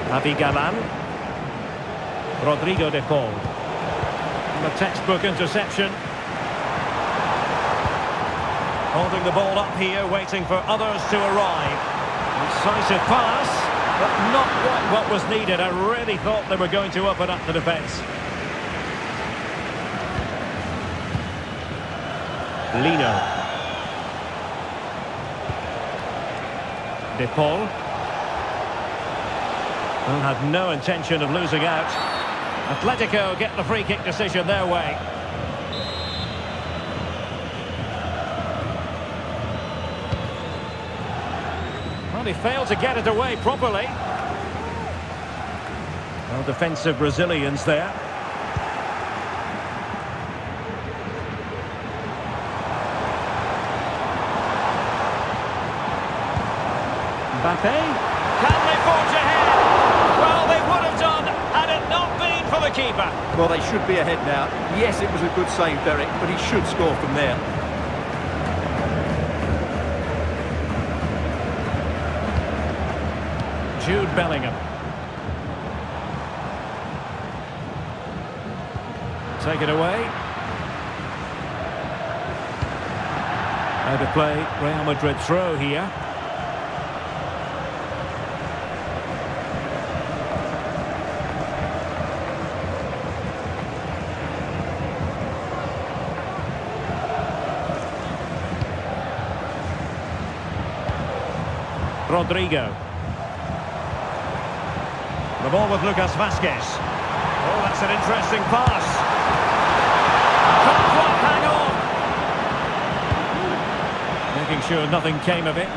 Abigalan. Rodrigo De Paul. The textbook interception. Holding the ball up here, waiting for others to arrive. Incisive pass, but not quite what was needed. I really thought they were going to open up the defence. Lino. De Paul. Well, had no intention of losing out. Atletico get the free kick decision their way. Well, he failed to get it away properly. Well, defensive Brazilians there. Mbappe. Can they forge ahead? Well, they would have done had it not been for the keeper. Well, they should be ahead now. Yes, it was a good save, Derek, but he should score from there. Jude Bellingham. Take it away. Out of play, Real Madrid throw here. Rodrigo. The ball with Lucas Vázquez. Oh, that's an interesting pass. Can't quite hang on. Making sure nothing came of it.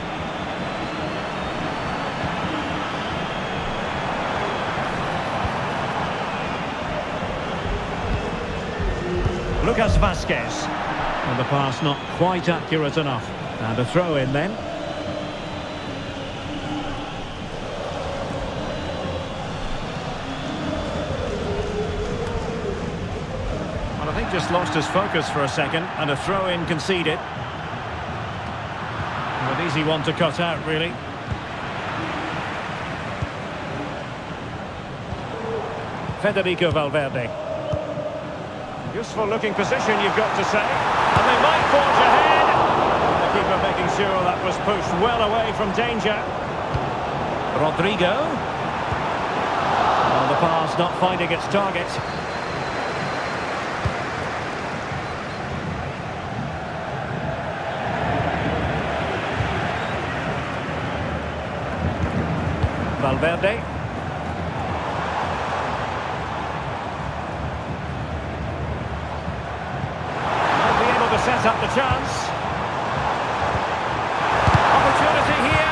Lucas Vázquez. And the pass not quite accurate enough. And a throw in then. Just lost his focus for a second, and a throw-in conceded. An easy one to cut out, really. Federico Valverde. Useful looking position, you've got to say. And they might forge ahead. The keeper making sure that was pushed well away from danger. Rodrigo. And the pass not finding its target. Valverde. Might be able to set up the chance. Opportunity here.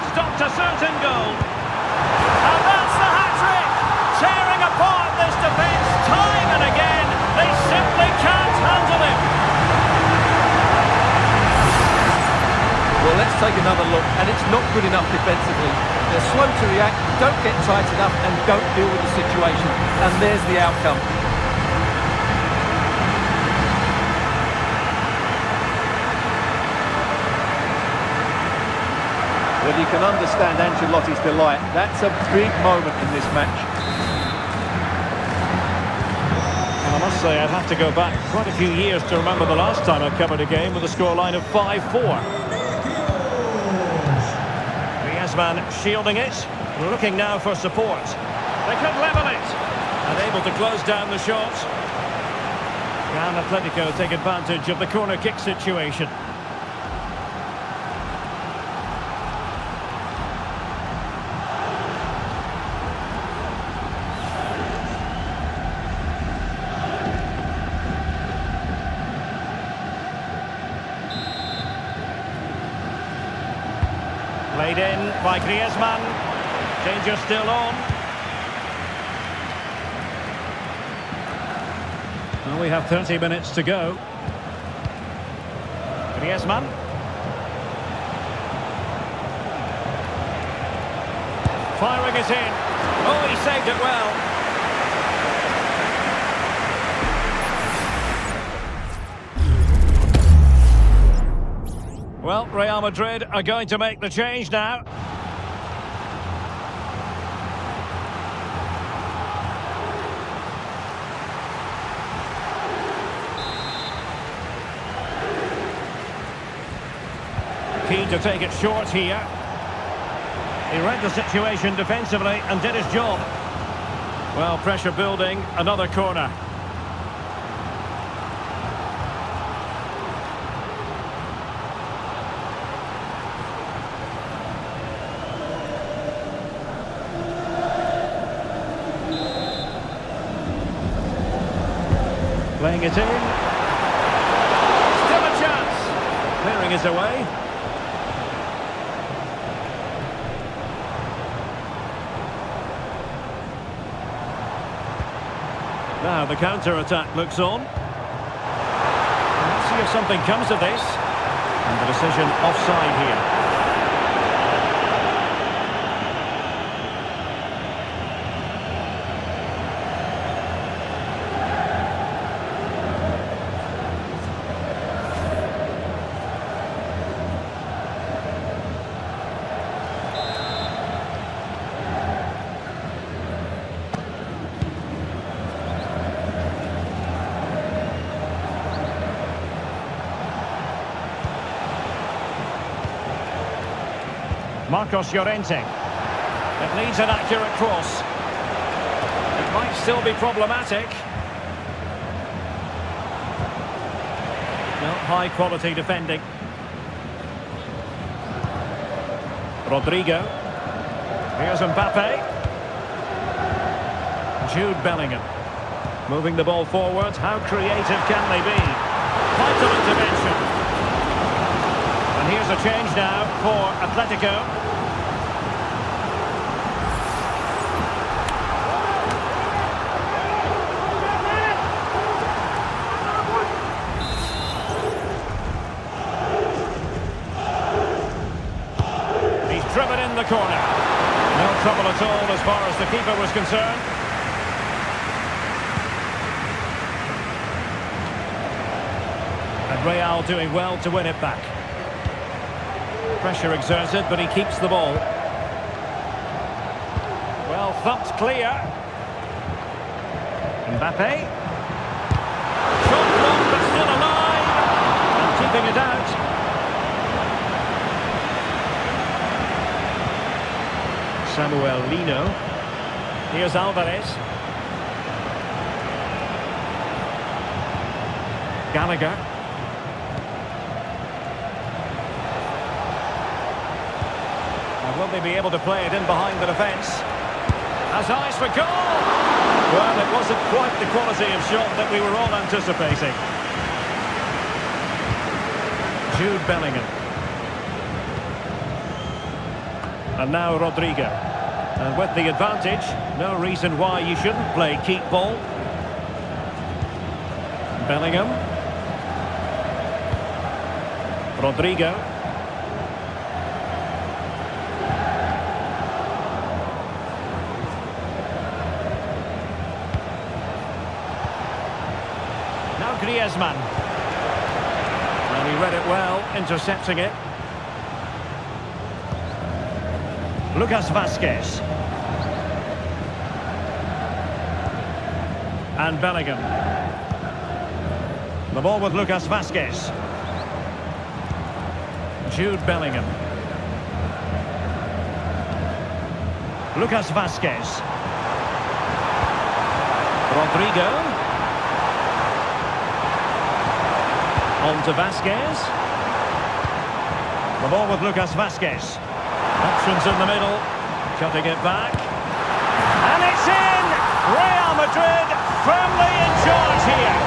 Stopped a certain goal. And that's the hat-trick. Tearing apart this defence time and again. They simply can't handle him. Well, let's take another look, and it's not good enough defensively. They're slow to react, don't get tight enough, and don't deal with the situation. And there's the outcome. Well, you can understand Ancelotti's delight. That's a big moment in this match. I must say, I'd have to go back quite a few years to remember the last time I covered a game with a scoreline of 5-4. Griezmann shielding it, looking now for support. They could level it. And able to close down the shot. Can Atletico take advantage of the corner kick situation? Played in by Griezmann. Danger still on. Well, we have 30 minutes to go. Griezmann. Firing it in. Oh, he saved it well. Well, Real Madrid are going to make the change now. Keen to take it short here. He read the situation defensively and did his job. Well, pressure building, another corner. Playing it in. Still a chance. Clearing it away. Now the counter-attack looks on. Let's see if something comes of this. And the decision offside here. Marcos Llorente. It needs an accurate cross. It might still be problematic. No, high quality defending. Rodrigo. Here's Mbappe. Jude Bellingham. Moving the ball forward. How creative can they be? Vital intervention. And here's a change now for Atletico. He's driven in the corner. No trouble at all as far as the keeper was concerned. And Real doing well to win it back. Pressure exerted, but he keeps the ball. Well thumped clear. Mbappe. Shot blocked, but still alive. And keeping it out. Samuel Lino. Here's Alvarez. Gallagher. Will they be able to play it in behind the defence? Has eyes for goal! Well, it wasn't quite the quality of shot that we were all anticipating. Jude Bellingham. And now Rodrigo. And with the advantage, no reason why you shouldn't play keep ball. Bellingham. Rodrigo. Griezmann. And he read it well, intercepting it. Lucas Vazquez. And Bellingham. The ball with Lucas Vazquez. Jude Bellingham. Lucas Vazquez. Rodrigo. On to Vasquez. The ball with Lucas Vasquez. Options in the middle. Cutting it back. And it's in! Real Madrid firmly in charge here.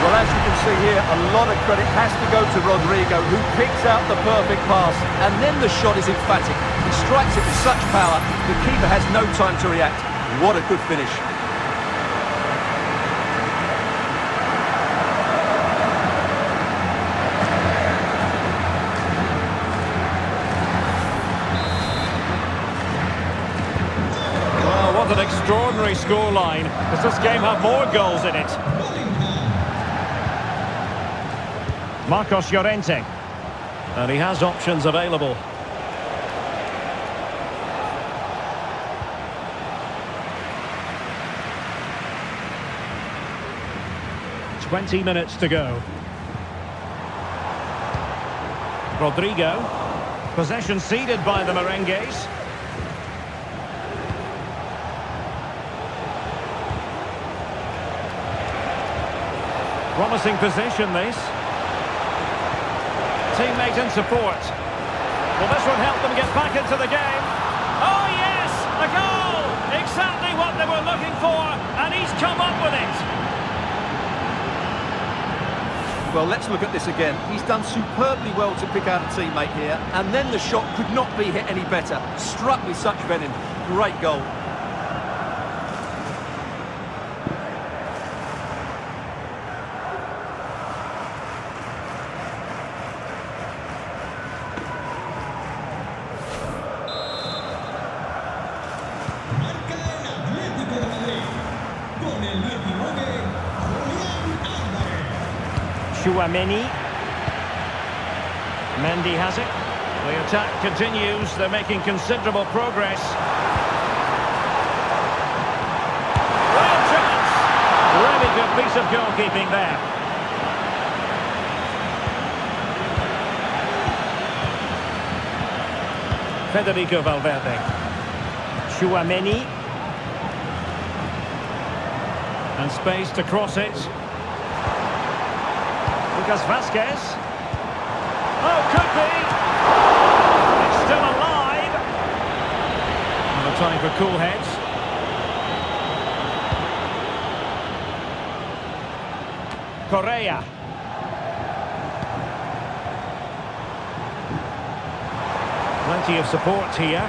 Well, as you can see here, a lot of credit has to go to Rodrigo, who picks out the perfect pass, and then the shot is emphatic. He strikes it with such power, the keeper has no time to react. What a good finish. Well, what an extraordinary scoreline. Does this game have more goals in it? Marcos Llorente. And he has options available. "20 minutes to go. Rodrigo. Possession ceded by the Merengues. Promising position, this. Teammate in support. Well, this would help them get back into the game. Oh, yes! A goal! Exactly what they were looking for, and he's come up with it. Well, let's look at this again. He's done superbly well to pick out a teammate here, and then the shot could not be hit any better. Struck with such venom. Great goal. Marca el Atlético de Madrid con el 19, Alvarez. Chouameni. Mendy has it. The attack continues. They're making considerable progress. Real chance! Really good piece of goalkeeping there. Federico Valverde. Chouameni. And space to cross it. Lucas Vasquez. Oh, could be! It's still alive! And a time for cool heads. Correa. Plenty of support here.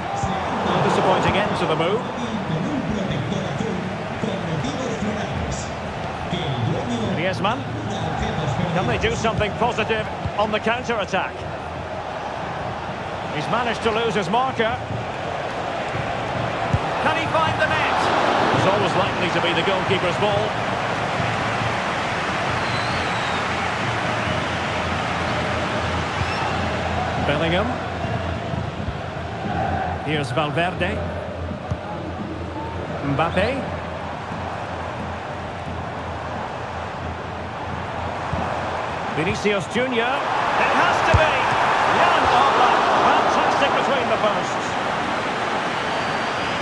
Disappointing end to the move. Griezmann. Can they do something positive on the counter-attack? He's managed to lose his marker. Can he find the net? It's always likely to be the goalkeeper's ball. Bellingham. Here's Valverde. Mbappe. Vinicius Junior. It has to be. Jan Oblak. Fantastic between the posts.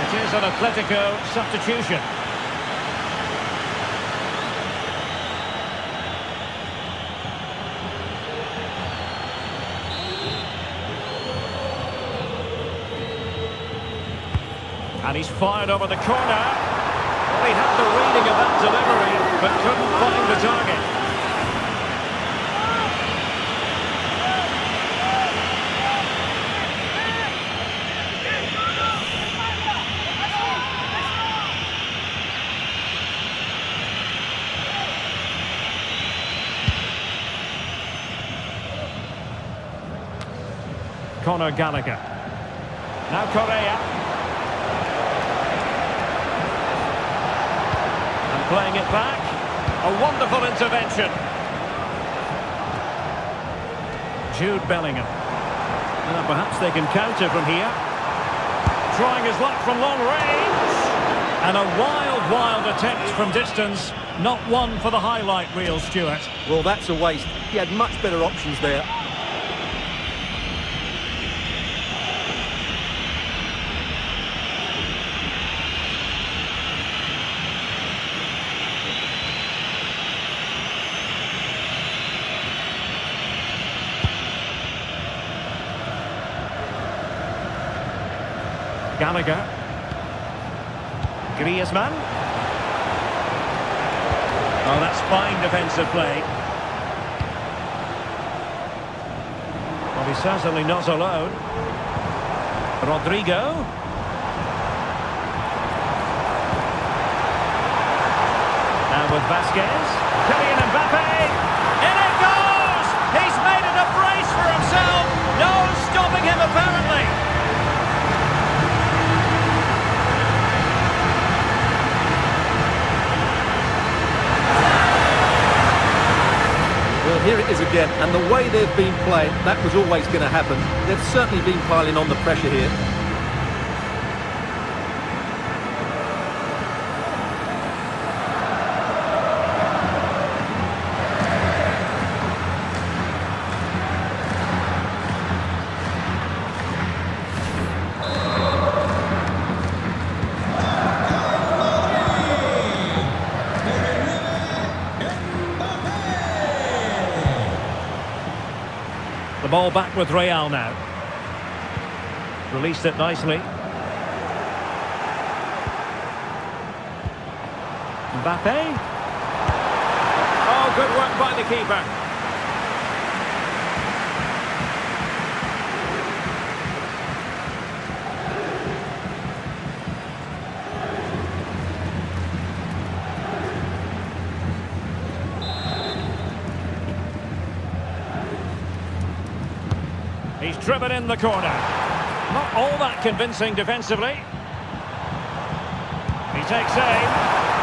It is an Atletico substitution. And he's fired over the corner. Well, he had the reading of that delivery, but couldn't find the target. Conor Gallagher. Now Correa. And playing it back. A wonderful intervention. Jude Bellingham. Now perhaps they can counter from here. Trying his luck from long range. And a wild, wild attempt from distance. Not one for the highlight reel, Stuart. Well, that's a waste. He had much better options there. Gallagher. Griezmann. Oh, that's fine defensive play. Well, he's certainly not alone. Rodrigo. Now with Vasquez. Kylian Mbappe. In it goes! He's made it a brace for himself. No stopping him apparently. Well, here it is again, and the way they've been playing, that was always going to happen. They've certainly been piling on the pressure here. The ball back with Real now. Released it nicely. Mbappe. Oh, good work by the keeper. He's driven in the corner. Not all that convincing defensively. He takes aim.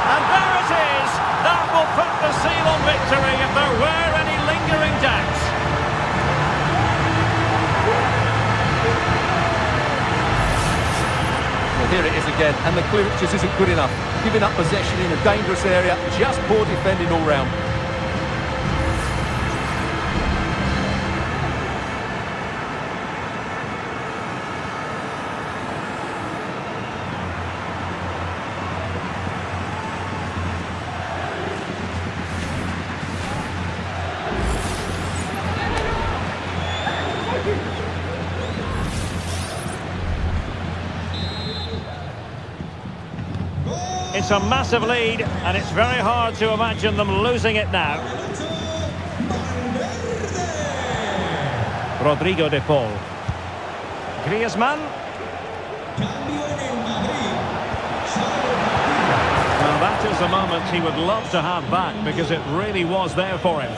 And there it is! That will put the seal on victory if there were any lingering doubts. Well, here it is again, and the clearance just isn't good enough. Giving up possession in a dangerous area, just poor defending all round. It's a massive lead, and it's very hard to imagine them losing it now. Rodrigo de Paul. Griezmann. Well, that is a moment he would love to have back, because it really was there for him.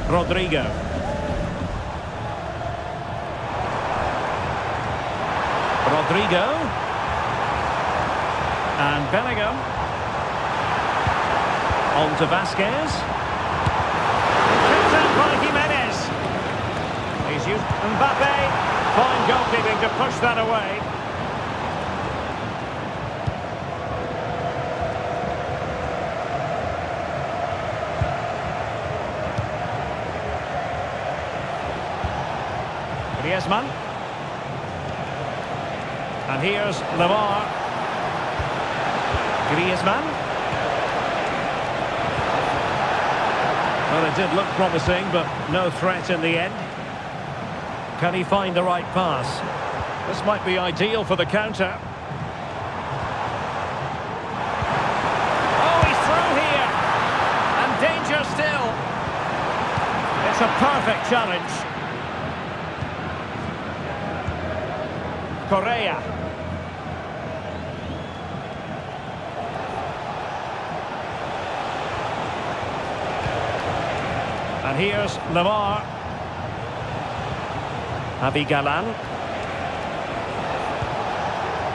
Rodrigo. Rodrigo. And Bellingham. On to Vasquez. Picked out by Jimenez. He's used Mbappe. Fine goalkeeping to push that away. Griezmann. And here's Lamar. Griezmann. Well, it did look promising, but no threat in the end. Can he find the right pass? This might be ideal for the counter. Oh, he's through here. And danger still. It's a perfect challenge. Correa. And here's Lamar. Javi Galan.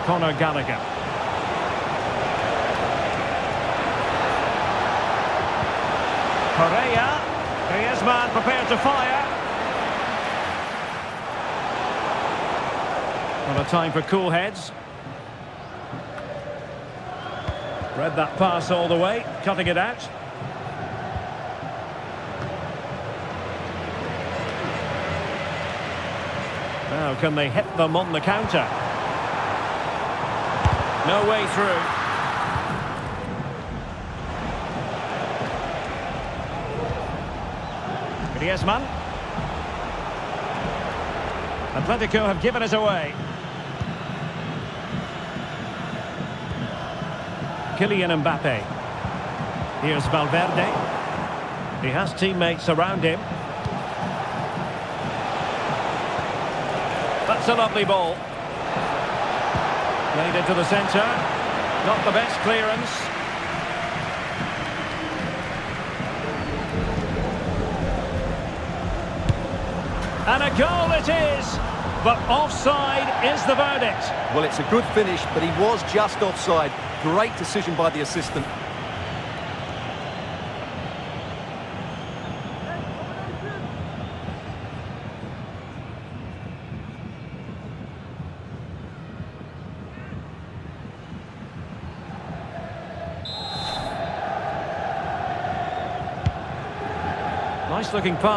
Conor Gallagher. Correa. Griezmann prepared to fire. Well, a time for cool heads. Read that pass all the way, cutting it out. Now can they hit them on the counter? No way through. Griezmann. Atletico have given us away. Kylian Mbappe. Here's Valverde. He has teammates around him. That's a lovely ball. Played into the centre. Not the best clearance. And a goal it is! But offside is the verdict. Well, it's a good finish, but he was just offside. Great decision by the assistant. Nice looking pass.